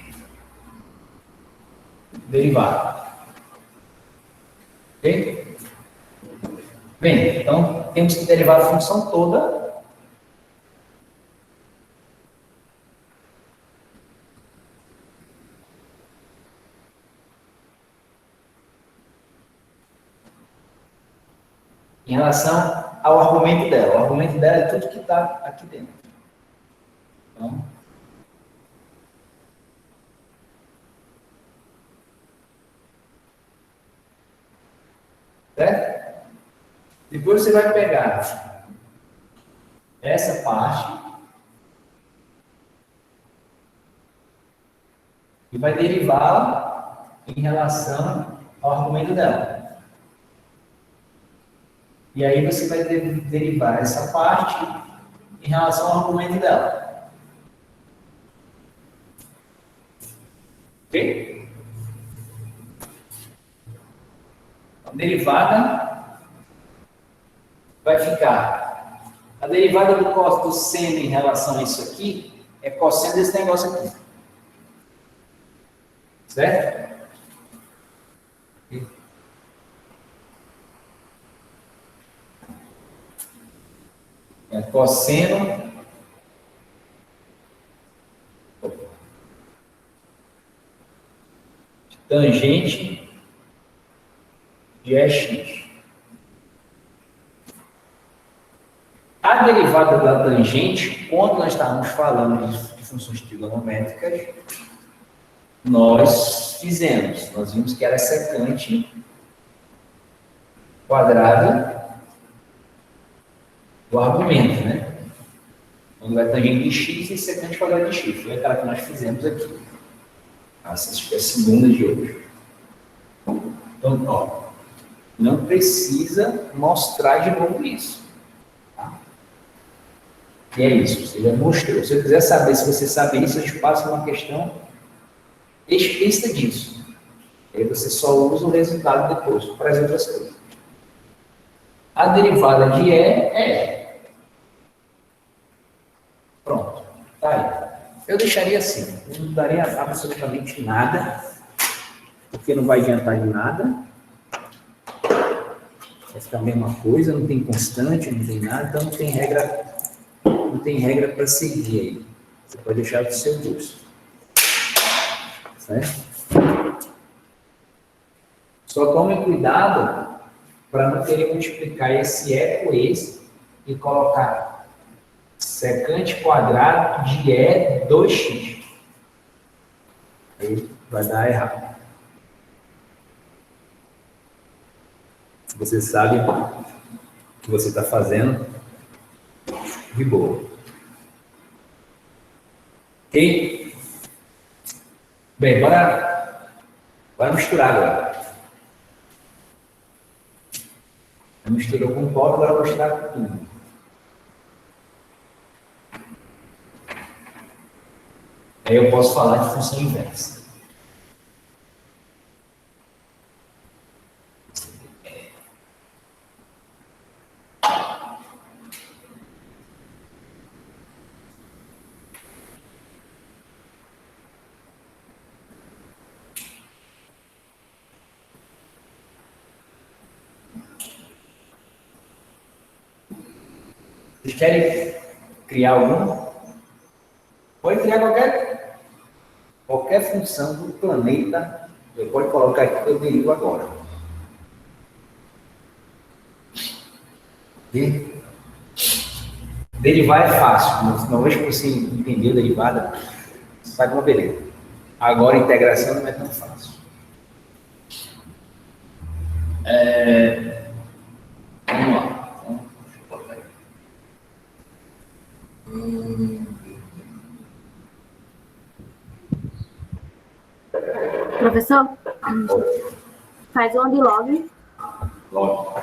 derivada. Ok? Bem, então temos que derivar a função toda. Em relação ao argumento dela. O argumento dela é tudo que está aqui dentro. Então, certo? Depois você vai pegar essa parte e vai derivá-la em relação ao argumento dela. E aí você vai derivar essa parte em relação ao argumento dela. Ok? A derivada vai ficar. A derivada do cos do seno em relação a isso aqui é cosseno desse negócio aqui. Certo? É cosseno tangente de EX. A derivada da tangente, quando nós estávamos falando de funções trigonométricas, nós vimos que era secante quadrada do argumento, né? Quando vai tangente de x e secante quadrado de x. Foi aquela que nós fizemos aqui. Essa é a segunda de hoje. Então, ó, não precisa mostrar de novo isso. Tá? E é isso, você já mostrou. Se eu quiser saber se você sabe isso, eu te passo uma questão explícita disso. Aí você só usa o resultado depois para as outras coisas. A derivada de E é E. Pronto, tá aí. Eu deixaria assim, eu não daria absolutamente nada, porque não vai adiantar de nada. Vai ficar a mesma coisa, não tem constante, não tem nada, então não tem regra para seguir aí. Você pode deixar do seu gosto. Certo? Só tome cuidado para não querer multiplicar esse E com esse e colocar secante quadrado de E 2x. Aí vai dar errado. Você sabe o que você está fazendo de boa. Ok? Bem, bora misturar agora. Misturou com pó, agora vou misturar com tudo. Aí eu posso falar de função inversa. Vocês querem criar algum? Pode criar qualquer função do planeta. Eu pode colocar aqui que eu derivo agora. E derivar é fácil. Uma vez que você entendeu derivada, você faz uma beleza. Agora, integração não é tão fácil. Vamos lá. Então, deixa eu botar aí. Professor, faz um de log. Log.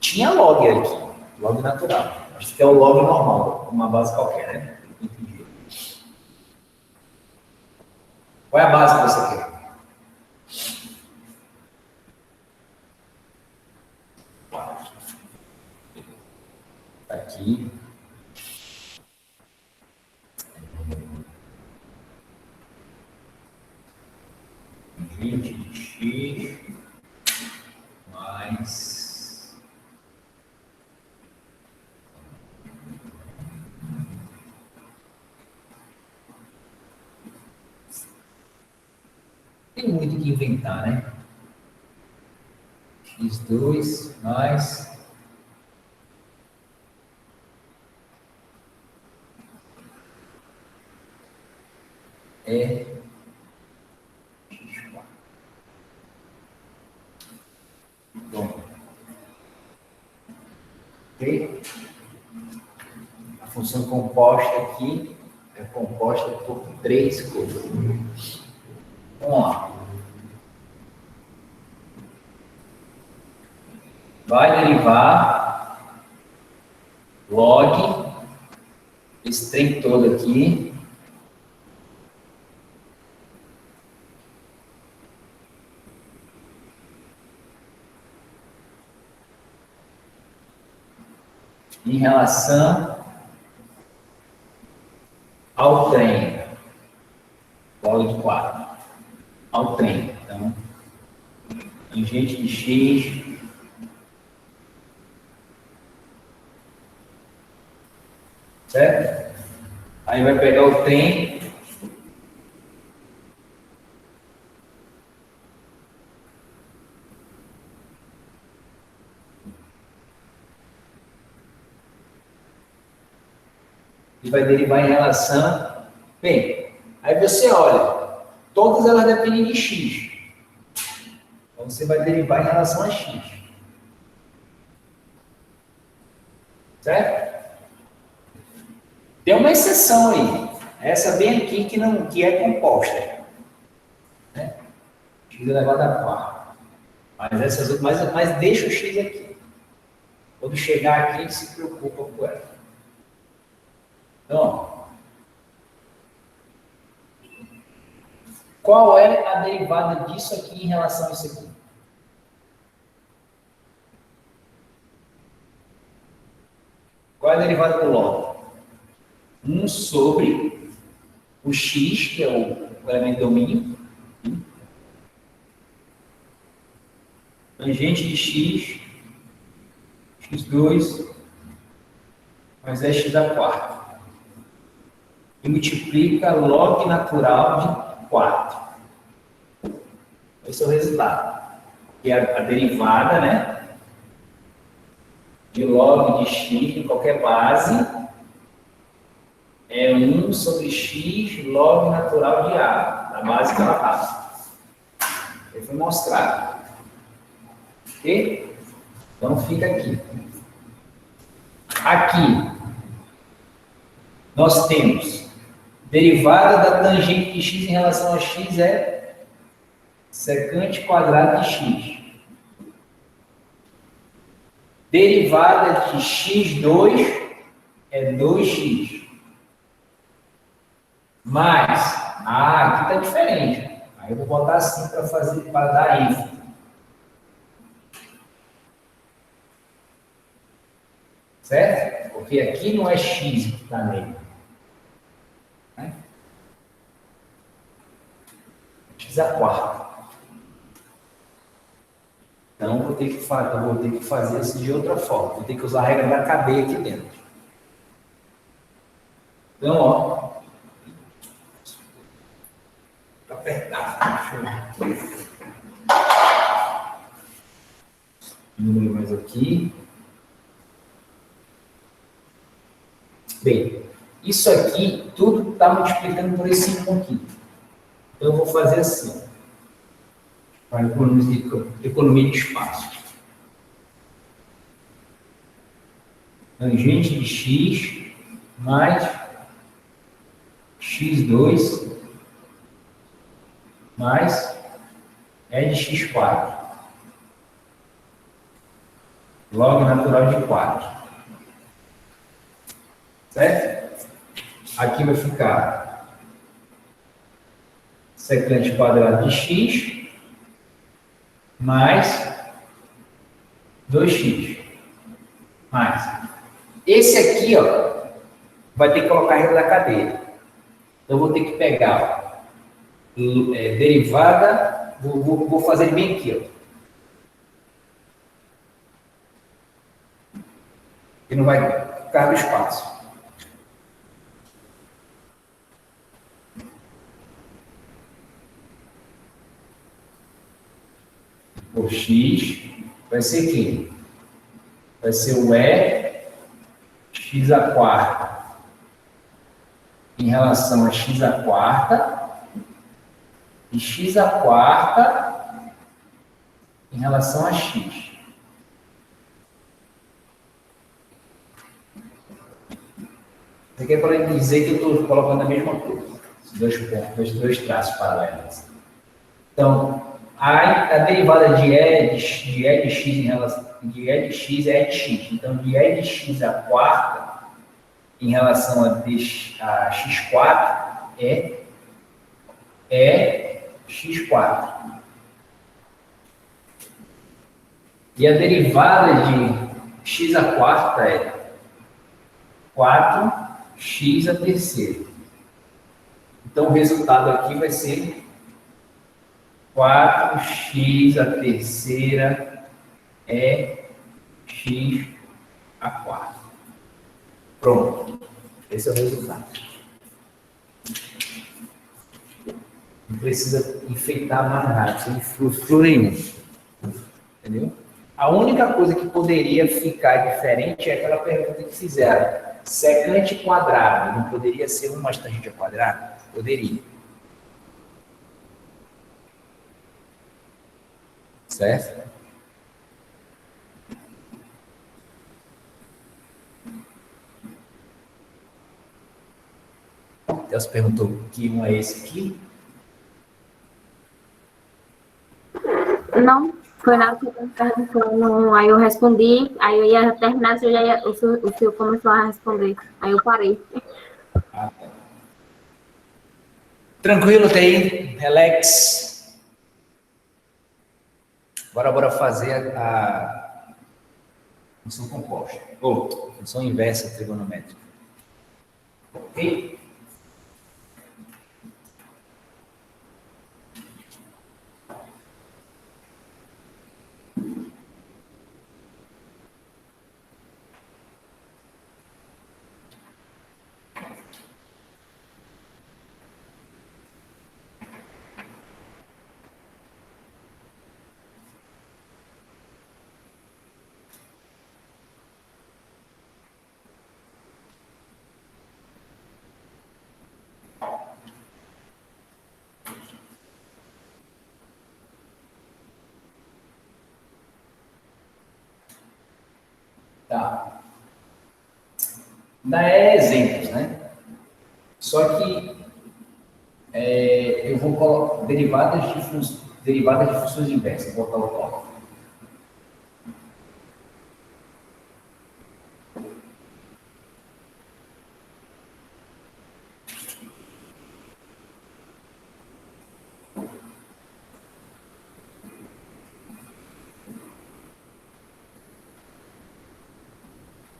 Tinha log aqui. Log natural. Acho que é o log normal, uma base qualquer, né? Entendi. Qual é a base que você quer? Tá aqui. Gente de X mais tem muito o que inventar, né? X2 mais E X4. Bom, ok? A função composta aqui é composta por três coisas. Vamos lá. Vai derivar log, esse trem todo aqui, em relação ao trem, log de 4, ao trem. Então, tangente de x, certo? Aí vai pegar o trem e vai derivar em relação. Bem, aí você olha, todas elas dependem de x. Então você vai derivar em relação a x. Certo? Tem uma exceção aí. Essa bem aqui que é composta. Né? X elevado a 4. Mas essas outras, mas deixa o x aqui. Quando chegar aqui, a gente se preocupa com ela. Então, qual é a derivada disso aqui em relação a isso aqui? Qual é a derivada do log? 1 sobre o x, que é o elemento de domínio, tangente de x, x2, mais x a 4. E multiplica log natural de 4. Esse é o resultado. Que é a derivada, né? De log de x em qualquer base é 1 sobre x log natural de a, da base que ela está. Ele foi mostrado. Ok? Então fica aqui. Aqui, nós temos derivada da tangente de x em relação a x é secante quadrado de x. Derivada de x2 é 2x. Mas, aqui está diferente. Aí eu vou botar assim para dar ênfase. Certo? Porque aqui não é x que está nele. Né? X a 4. Então, eu vou ter que fazer isso de outra forma. Vou ter que usar a regra da cadeia aqui dentro. Então, ó. Tá apertado. Deixa eu diminuir mais aqui. Bem, isso aqui, tudo está multiplicando por esse 5 aqui. Então, eu vou fazer assim, para economia de espaço. Tangente de x mais x2 mais e de x4. Log natural de 4. Certo? Aqui vai ficar secante quadrado de x mais 2x. Mais. Esse aqui, ó, vai ter que colocar a regra da cadeia. Então, eu vou ter que pegar derivada, vou fazer bem aqui, ó. E não vai ficar no espaço. O x vai ser quem? Vai ser o x à quarta em relação a x à quarta e x à quarta em relação a x. Isso aqui é para dizer que eu estou colocando a mesma coisa. Os dois traços paralelos. Então, a derivada de E de x em relação de E de x é E de x. Então, de E de x à quarta em relação a x4 é x4. E a derivada de x à quarta é 4x à terceira. Então, o resultado aqui vai ser 4x à terceira é x à quarta. Pronto. Esse é o resultado. Não precisa enfeitar mais nada, sem frufru nenhum. Entendeu? A única coisa que poderia ficar diferente é aquela pergunta que fizeram. Secante quadrado, não poderia ser 1 mais tangente ao quadrado? Poderia. Certo? Deus perguntou que um é esse aqui. Não, foi nada que eu perguntando. Aí eu respondi, aí eu ia terminar, o senhor começou a responder. Aí eu parei. Ah, tá. Tranquilo, TI, relax. Bora fazer a função composta. Ou função inversa trigonométrica. Ok? Tá. Ainda é exemplos, né? Só que eu vou colocar derivadas de funções inversas. Vou botar o tópico.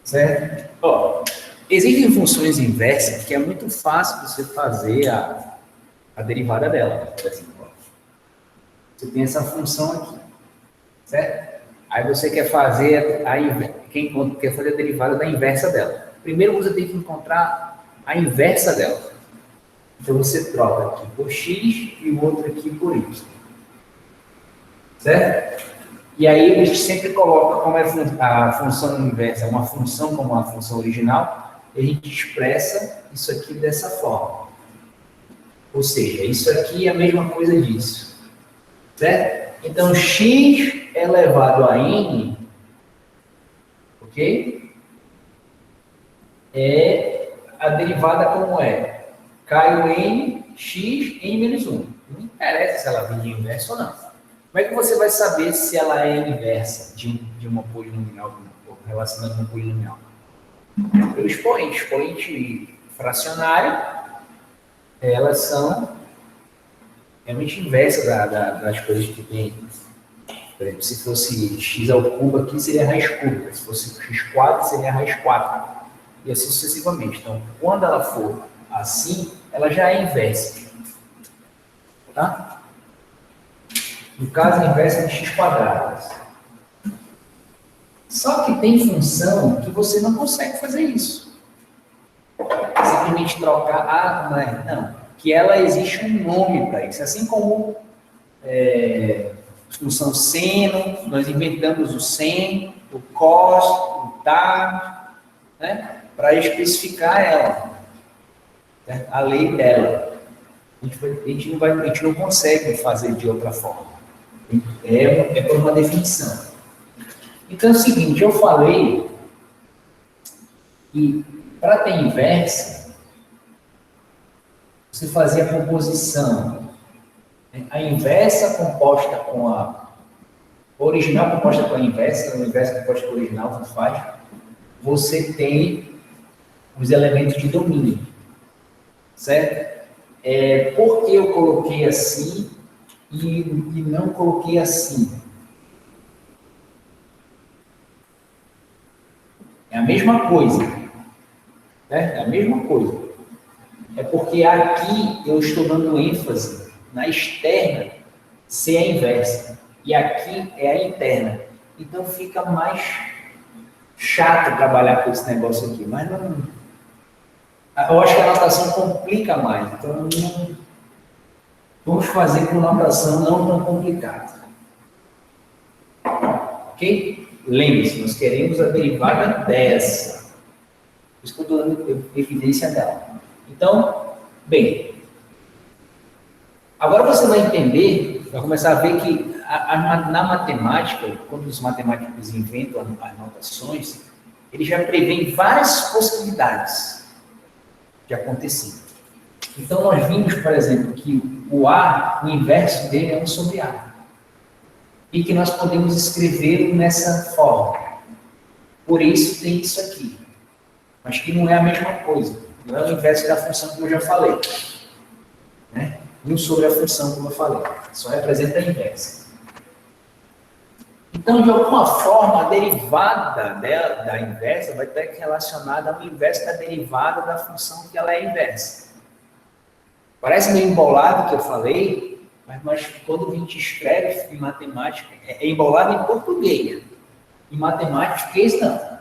Certo? Ó, existem funções inversas que é muito fácil você fazer a derivada dela. Por exemplo, ó. Você tem essa função aqui, certo? Aí você quer fazer quer fazer a derivada da inversa dela. Primeiro você tem que encontrar a inversa dela. Então você troca aqui por x e o outro aqui por y. Certo? E aí a gente sempre coloca como é a função inversa, uma função como a função original, e a gente expressa isso aqui dessa forma. Ou seja, isso aqui é a mesma coisa disso. Certo? Então, x elevado a n, ok? É a derivada como é? Cai o n, x, n menos 1. Não interessa se ela vem de inverso ou não. Como é que você vai saber se ela é inversa de uma polinomial, relacionada com uma polinomial? Pelo expoente. Expoente fracionário, elas são realmente inversas das coisas que tem. Por exemplo, se fosse x ao cubo aqui, seria raiz cúbica. Se fosse x² seria raiz 4. E assim sucessivamente. Então, quando ela for assim, ela já é inversa. Tá? No caso, a inversa de x². Só que tem função que você não consegue fazer isso. Simplesmente trocar não é? Não. Que ela existe um nome para isso. Assim como função seno, nós inventamos o sen, o cos, o tan, né? Para especificar ela. Né? A lei dela. A gente não consegue fazer de outra forma. É por uma definição. Então é o seguinte, eu falei que para ter inversa, você fazia a composição. A inversa composta com a original composta com a inversa composta com a original, tanto faz. Você tem os elementos de domínio. Certo? Por que eu coloquei assim e não coloquei assim? É a mesma coisa. Né? É a mesma coisa. É porque aqui eu estou dando ênfase na externa ser a inversa. E aqui é a interna. Então fica mais chato trabalhar com esse negócio aqui. Mas não... Eu acho que a notação complica mais. Então vamos fazer com notação não tão complicada. Ok? Lembre-se, nós queremos a derivada dessa. Por isso que eu estou dando evidência dela. Então, bem, agora você vai entender, vai começar a ver que na matemática, quando os matemáticos inventam as notações, eles já prevêem várias possibilidades de acontecer. Então, nós vimos, por exemplo, que o A, o inverso dele é 1 sobre A. E que nós podemos escrevê-lo nessa forma. Por isso tem isso aqui. Mas que não é a mesma coisa. Não é o inverso da função que eu já falei. Né? 1 sobre a função, como eu falei. Só representa a inversa. Então, de alguma forma, a derivada da inversa vai estar relacionada ao inverso da derivada da função que ela é inversa. Parece meio embolado o que eu falei, mas quando a gente escreve em matemática, é embolado em português. Em matemática, não.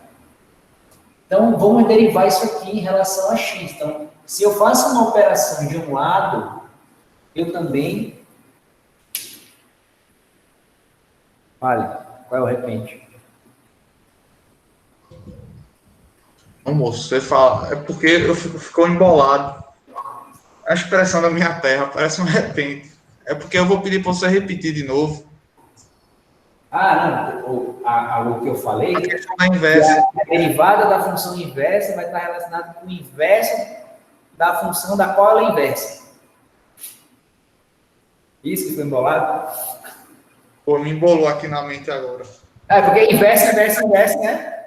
Então, vamos derivar isso aqui em relação a x. Então, se eu faço uma operação de um lado, eu também... Olha, qual é o repente? Não, moço, você fala... É porque ficou embolado. A expressão da minha terra parece um repente. É porque eu vou pedir para você repetir de novo. Não. O que eu falei... A questão da inversa. A derivada da função inversa vai estar relacionada com o inverso da função da qual ela é inversa. Isso que foi embolado? Pô, me embolou aqui na mente agora. Porque inverso, né?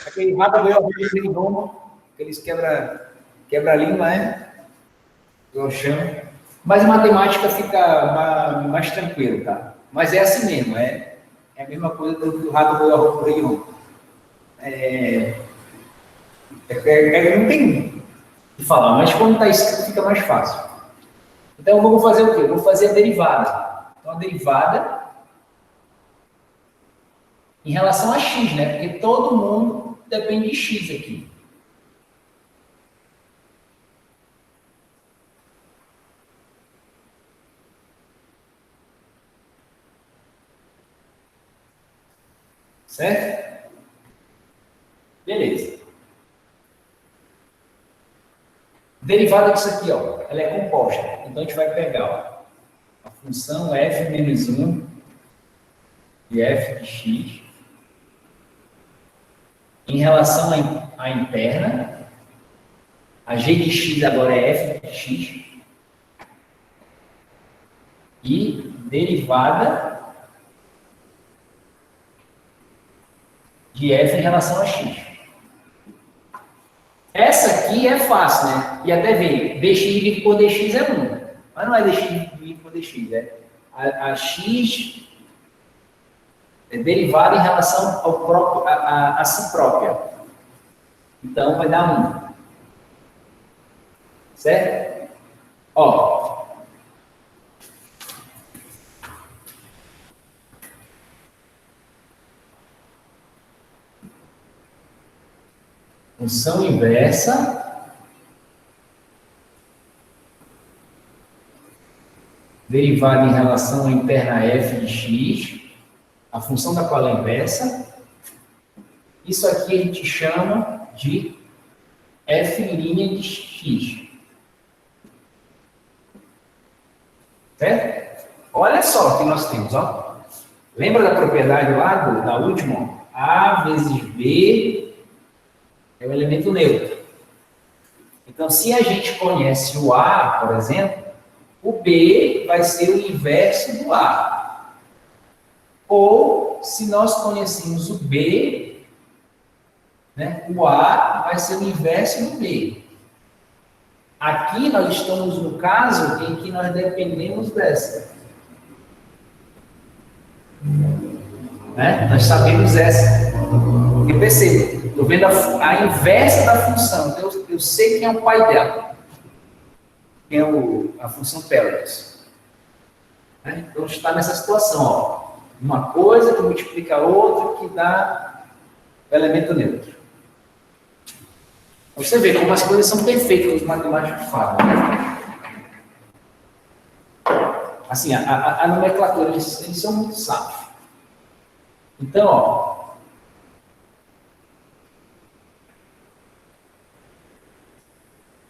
Aquele rato veio aquele bomba, aqueles quebra-língua, né? Do chão. Mas em matemática fica mais tranquilo, tá? Mas é assim mesmo, é a mesma coisa do rato veio a roupa do Ion. Não tem o que falar, mas quando está escrito fica mais fácil. Então, eu vou fazer o quê? Eu vou fazer a derivada. Então, a derivada em relação a x, né? Porque todo mundo depende de x aqui. Certo? Beleza. Derivada disso aqui, ó, ela é composta. Então, a gente vai pegar ó, a função f menos 1 de f de x em relação à interna. A g de x agora é f de x. E derivada de f em relação a x. Essa aqui é fácil, né? E até ver, dx dividido por dx é 1. Mas não é dx dividido por dx, é a x é derivada em relação ao próprio, a si própria. Então, vai dar 1. Certo? Ó. Função inversa derivada em relação à interna f de x, a função da qual é inversa. Isso aqui a gente chama de f' de x. Certo? Olha só o que nós temos, ó. Lembra da propriedade lá da última? A vezes B é o elemento neutro. Então, se a gente conhece o A, por exemplo, o B vai ser o inverso do A. Ou, se nós conhecemos o B, né, o A vai ser o inverso do B. Aqui nós estamos no caso em que nós dependemos dessa. Né? Nós sabemos essa. E perceba, estou vendo a inversa da função. Então, eu sei quem é o pai dela. Quem é a função Paradox. Né? Então, está nessa situação. Ó. Uma coisa que multiplica a outra que dá o elemento neutro. Você vê como as coisas são perfeitas que os matemáticos falam. Né? Assim, a nomenclatura, eles são muito sábios. Então, ó.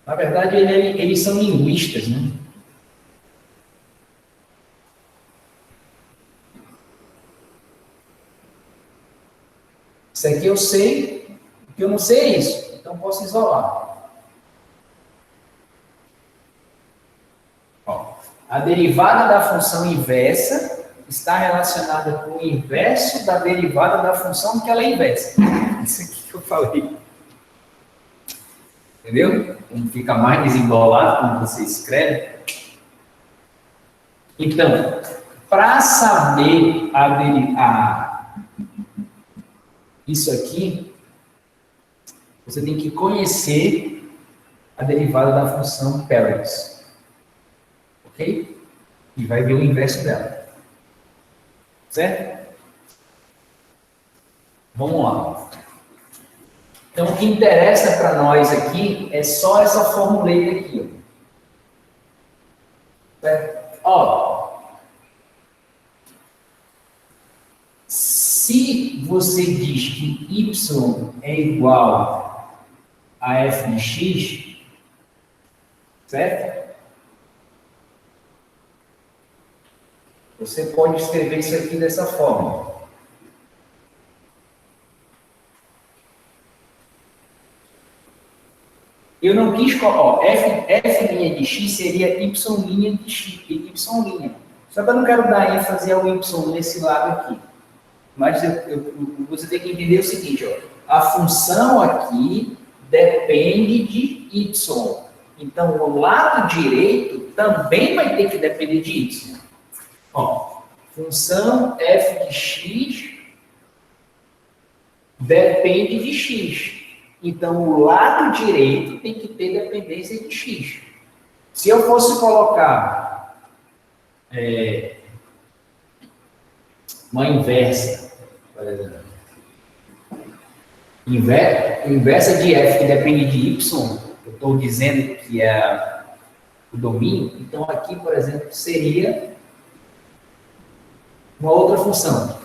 Na verdade, eles são linguistas, né? Isso aqui eu sei, o que eu não sei é isso. Então, posso isolar. Ó, a derivada da função inversa está relacionada com o inverso da derivada da função que ela é inversa. Isso aqui que eu falei. Entendeu? Como fica mais desembolado quando você escreve. Então, para saber isso aqui, você tem que conhecer a derivada da função Paradox. Ok? E vai ver o inverso dela. Certo? Vamos lá. Então, o que interessa para nós aqui é só essa formuleta aqui. Ó. Certo? Ó, se você diz que y é igual a f de x, certo? Você pode escrever isso aqui dessa forma. Eu não quis colocar, f' de x seria y' de x, y'. Só que eu não quero dar ênfase ao y nesse lado aqui. Mas você tem que entender o seguinte, ó, a função aqui depende de y. Então, o lado direito também vai ter que depender de y. Ó, função f de x depende de x. Então, o lado direito tem que ter dependência de x. Se eu fosse colocar uma inversa, por exemplo, Inversa de f que depende de y, eu estou dizendo que é o domínio, então aqui, por exemplo, seria uma outra função,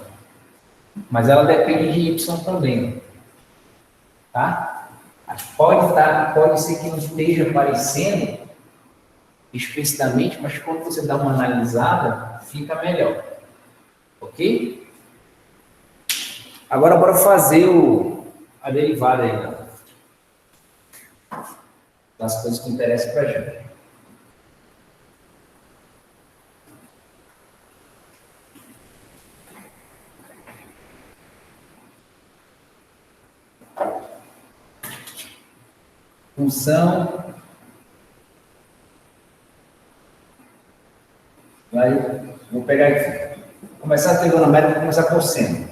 mas ela depende de y também, tá? Pode ser que não esteja aparecendo explicitamente, mas quando você dá uma analisada, fica melhor, ok? Agora, bora fazer a derivada aí, então, das coisas que interessam para a gente. Função vou pegar aqui. Vou começar a trigonométrica, vou começar com seno.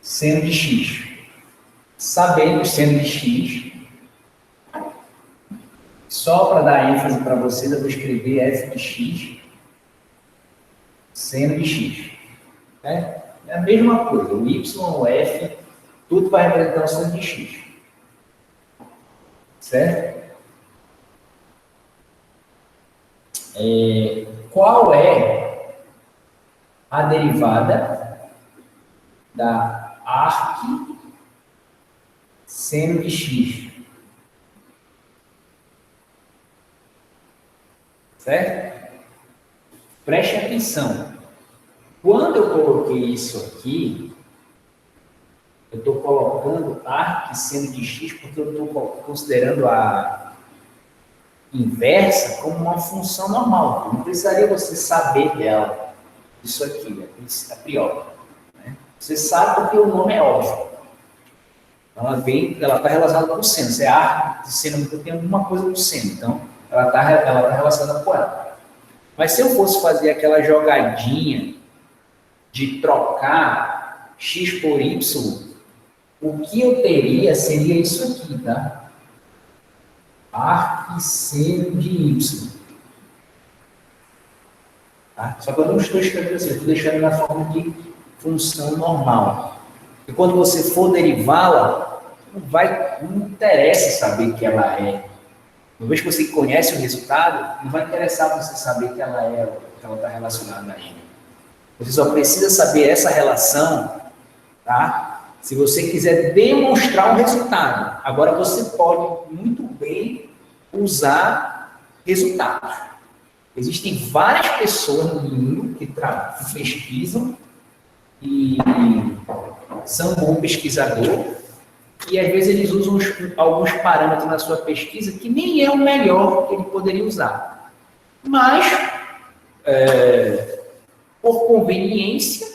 Seno de x. Sabendo seno de x, só para dar ênfase para vocês, eu vou escrever f de x, seno de x. É a mesma coisa, o y, o f, tudo vai representar o seno de x. Certo? Qual é a derivada da arc seno de x? Certo? Preste atenção. Quando eu coloquei isso aqui, eu estou colocando arc seno de x porque eu estou considerando a inversa como uma função normal. Não precisaria você saber dela, isso aqui, a priori. Né? Você sabe porque o nome é óbvio. Ela está relacionada com o seno. Se é arco de seno, tem alguma coisa do seno. Então, ela está relacionada com ela. Mas se eu fosse fazer aquela jogadinha de trocar x por y, o que eu teria seria isso aqui, tá? Arc seno de y. Tá? Só que eu não estou escrevendo assim, eu estou deixando na forma de função normal. E quando você for derivá-la, não interessa saber que ela é. Uma vez que você conhece o resultado, não vai interessar você saber que ela está relacionada a ele. Você só precisa saber essa relação, tá? Se você quiser demonstrar um resultado. Agora, você pode muito bem usar resultados. Existem várias pessoas no mundo que pesquisam e são bons pesquisadores e, às vezes, eles usam alguns parâmetros na sua pesquisa que nem é o melhor que ele poderia usar. Mas, por conveniência,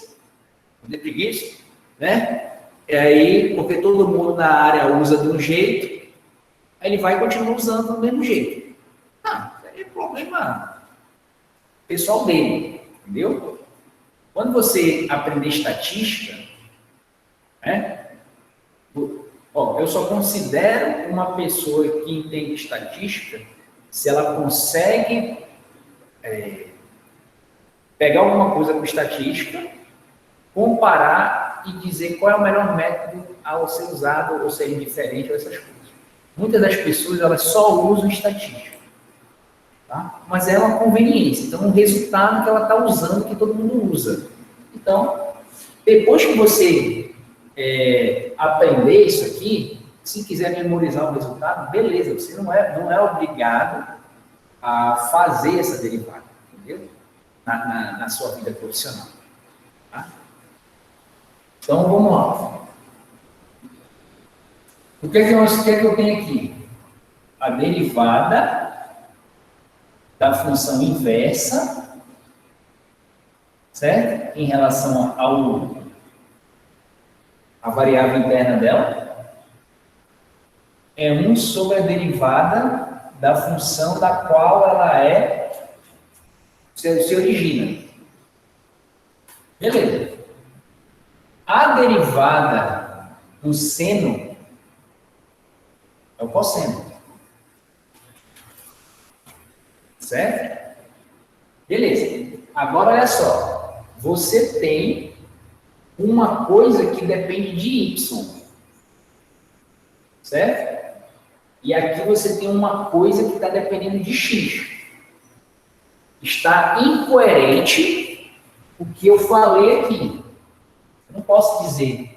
de preguiça, né? Aí, porque todo mundo na área usa de um jeito, aí ele vai continuar usando do mesmo jeito. É problema pessoal dele, entendeu? Quando você aprender estatística, né? Eu só considero uma pessoa que entende estatística se ela consegue pegar alguma coisa com estatística, comparar e dizer qual é o melhor método a ser usado ou ser indiferente ou essas coisas. Muitas das pessoas elas só usam estatística, tá? Mas é uma conveniência. Então, um resultado que ela está usando que todo mundo usa. Então, depois que você aprender isso aqui, se quiser memorizar o resultado, beleza, você não é obrigado a fazer essa derivada, entendeu? Na sua vida profissional. Tá? Então, vamos lá. O que é que eu tenho aqui? A derivada da função inversa, certo? Em relação à variável interna dela, é 1 sobre a derivada da função da qual ela se origina. Beleza. A derivada do seno é o cosseno. Certo? Beleza. Agora, olha só. Você tem uma coisa que depende de y. certo? E aqui você tem uma coisa que está dependendo de x. Está incoerente o que eu falei aqui. Eu não posso dizer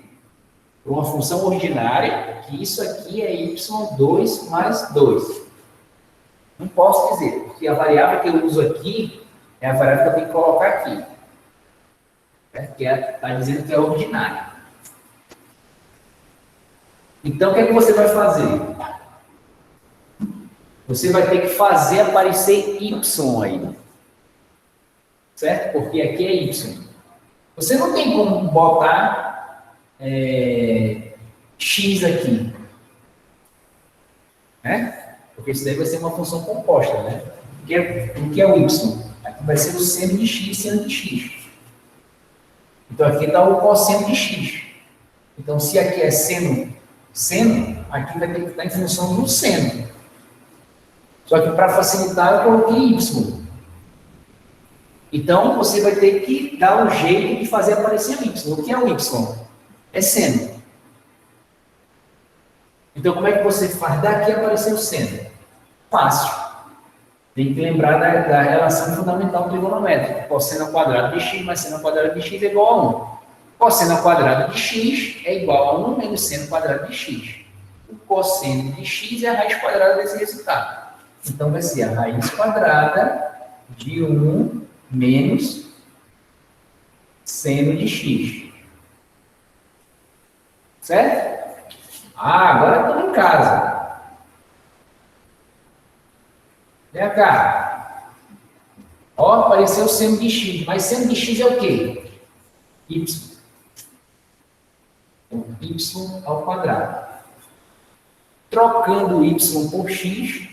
para uma função ordinária que isso aqui é y2 mais 2. Não posso dizer, porque a variável que eu uso aqui é a variável que eu tenho que colocar aqui. Que está dizendo que é ordinária. Então, o que é que você vai fazer? Você vai ter que fazer aparecer y aí. Certo? Porque aqui é y. Você não tem como botar x aqui. Né? Porque isso daí vai ser uma função composta, né? O que é o y? Aqui vai ser o seno de x, seno de x. Então, aqui está o cosseno de x. Então, se aqui é seno, aqui vai ter que estar em função do seno. Só que, para facilitar, eu coloquei y. Então, você vai ter que dar um jeito de fazer aparecer o y. O que é o y? É seno. Então, como é que você faz daqui aparecer o seno? Fácil. Tem que lembrar da relação fundamental trigonométrica. Cosseno ao quadrado de x mais seno ao quadrado de x é igual a 1. Cosseno ao quadrado de x é igual a 1 menos seno ao quadrado de x. O cosseno de x é a raiz quadrada desse resultado. Então, vai ser a raiz quadrada de 1 menos seno de x. Certo? Agora estamos em casa. Vem cá. Ó, apareceu o seno de x. Mas seno de x é o quê? Y. Então, y ao quadrado. Trocando y por x,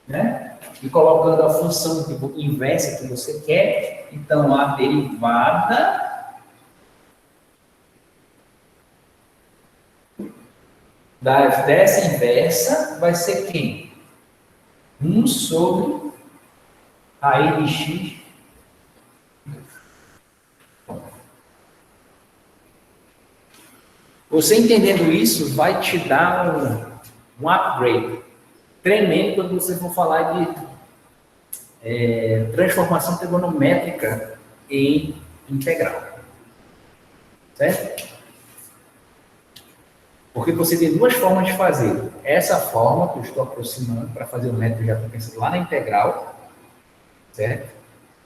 né? E colocando a função inversa que você quer, então a derivada dessa inversa vai ser quem? 1 sobre raiz de x. Você entendendo isso vai te dar um upgrade tremendo quando você for falar de transformação trigonométrica em integral. Certo? Porque você tem duas formas de fazer. Essa forma que eu estou aproximando para fazer o método, já estou pensando lá na integral, certo?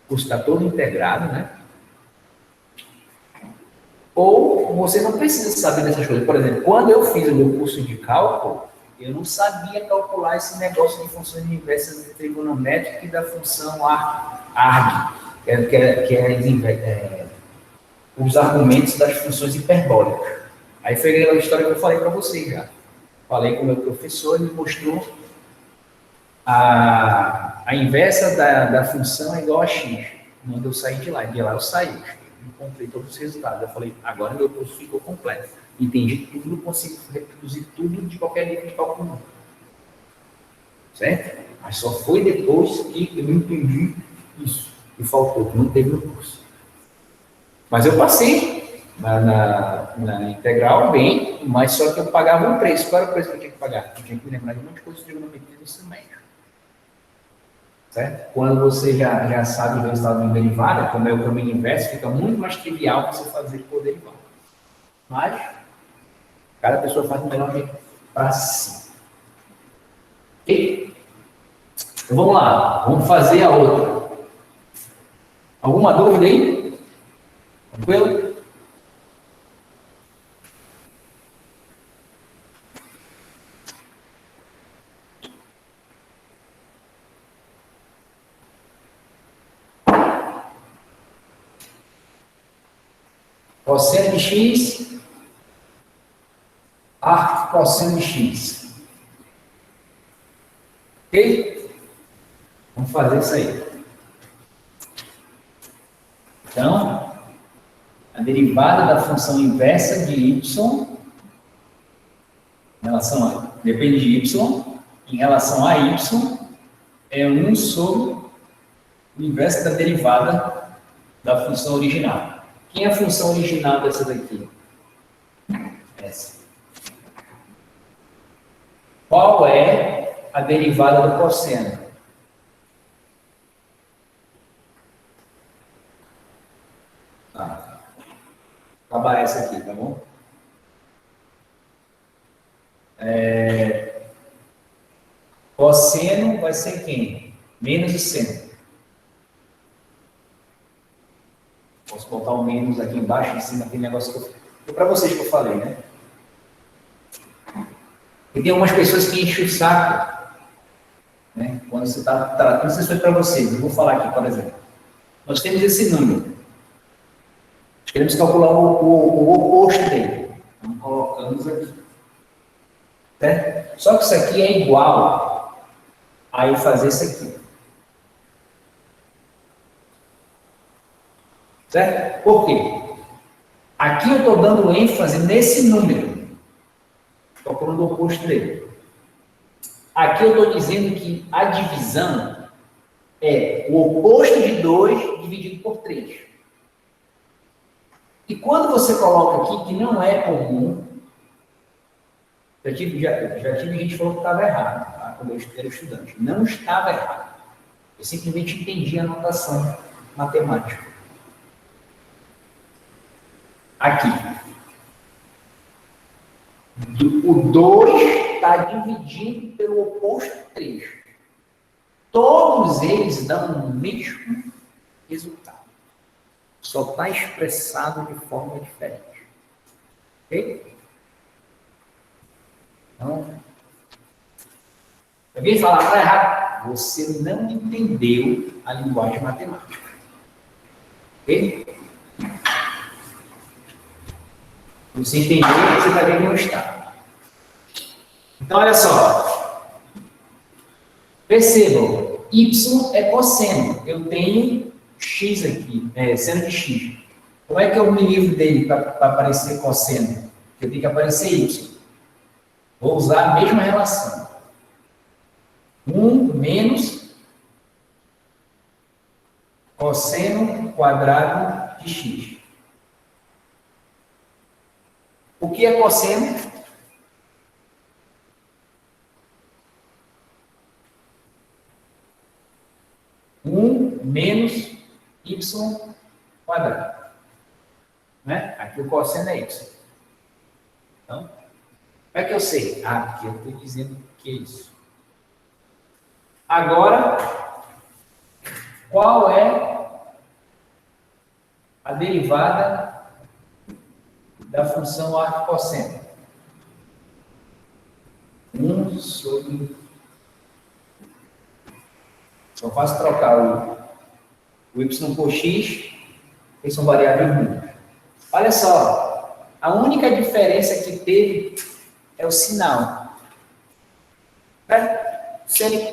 O curso está todo integrado, né? Ou você não precisa saber dessas coisas. Por exemplo, quando eu fiz o meu curso de cálculo, eu não sabia calcular esse negócio de funções inversas trigonométricas e da função arg, que é os argumentos das funções hiperbólicas. Aí foi aquela história que eu falei para vocês já. Falei com o meu professor, ele mostrou a inversa da função é igual a x. Quando eu saí de lá, eu saí. Encontrei todos os resultados. Eu falei, agora meu curso ficou completo. Entendi tudo, consigo reproduzir tudo de qualquer livro de cálculo. Certo? Mas só foi depois que eu entendi isso. E faltou, que não teve no curso. Mas eu passei na integral bem, mas só que eu pagava um preço. Qual era o preço que eu tinha que pagar? Eu tinha que me lembrar de um monte de coisa de trigonometria do ensino médio. Certo? Quando você já sabe o resultado de uma derivada, como é o caminho inverso, fica muito mais trivial você fazer por derivada. Mas, cada pessoa faz o melhor jeito para si. Ok? Então vamos lá, vamos fazer a outra. Alguma dúvida aí? Tranquilo? Cosseno de x, arco cosseno de x. Ok? Vamos fazer isso aí. Então, a derivada da função inversa de y em relação a, depende de y, em relação a y, é 1 sobre o inverso da derivada da função original. Quem é a função original dessa daqui? Essa. qual é a derivada do cosseno? Tá. Vou acabar essa aqui, tá bom? Cosseno vai ser quem? Menos o seno. Posso botar o menos aqui embaixo, em cima, aquele negócio que foi para vocês que eu falei, né? E tem algumas pessoas que enchem o saco, né? Quando você está tratando, isso foi para vocês. Eu vou falar aqui, por exemplo. Nós temos esse número. Nós queremos calcular o oposto dele. Então, colocamos aqui. Certo? Só que isso aqui é igual a eu fazer isso aqui. Certo? Por quê? Aqui eu estou dando ênfase nesse número. Estou colocando o oposto dele. Aqui eu estou dizendo que a divisão é o oposto de 2 dividido por 3. E quando você coloca aqui que não é comum, já tive gente que falou que estava errado, tá? Quando eu era estudante. Não estava errado. Eu simplesmente entendi a notação matemática. Aqui. O 2 está dividido pelo oposto 3. Todos eles dão o mesmo resultado. Só está expressado de forma diferente. Ok? Então, alguém falar está errado, você não entendeu a linguagem matemática. Ok? Se você entender, você vai ver como está. Então, olha só. Percebam, y é cosseno. Eu tenho x aqui, seno de x. Como é que eu me livro dele para aparecer cosseno? Eu tenho que aparecer y. Vou usar a mesma relação. 1 menos cosseno quadrado de x. O que é cosseno? Menos y quadrado. Né? Aqui o cosseno é y. Então, como é que eu sei? Porque eu estou dizendo que é isso. Agora, qual é a derivada da função arco-cosseno? 1 sobre... Só faço trocar o y por x, que são variáveis múltiplas. Olha só, a única diferença que teve é o sinal.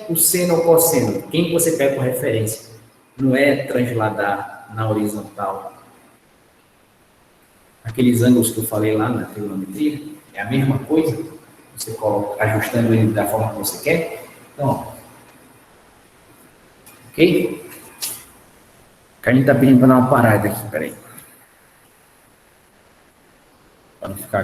O seno ou cosseno, quem você pega por referência? Não é transladar na horizontal. Aqueles ângulos que eu falei lá na trigonometria, é a mesma coisa. Você coloca, ajustando ele da forma que você quer. Então, ó. Ok? O Carlinhos está pedindo para dar uma parada aqui, peraí. Para não ficar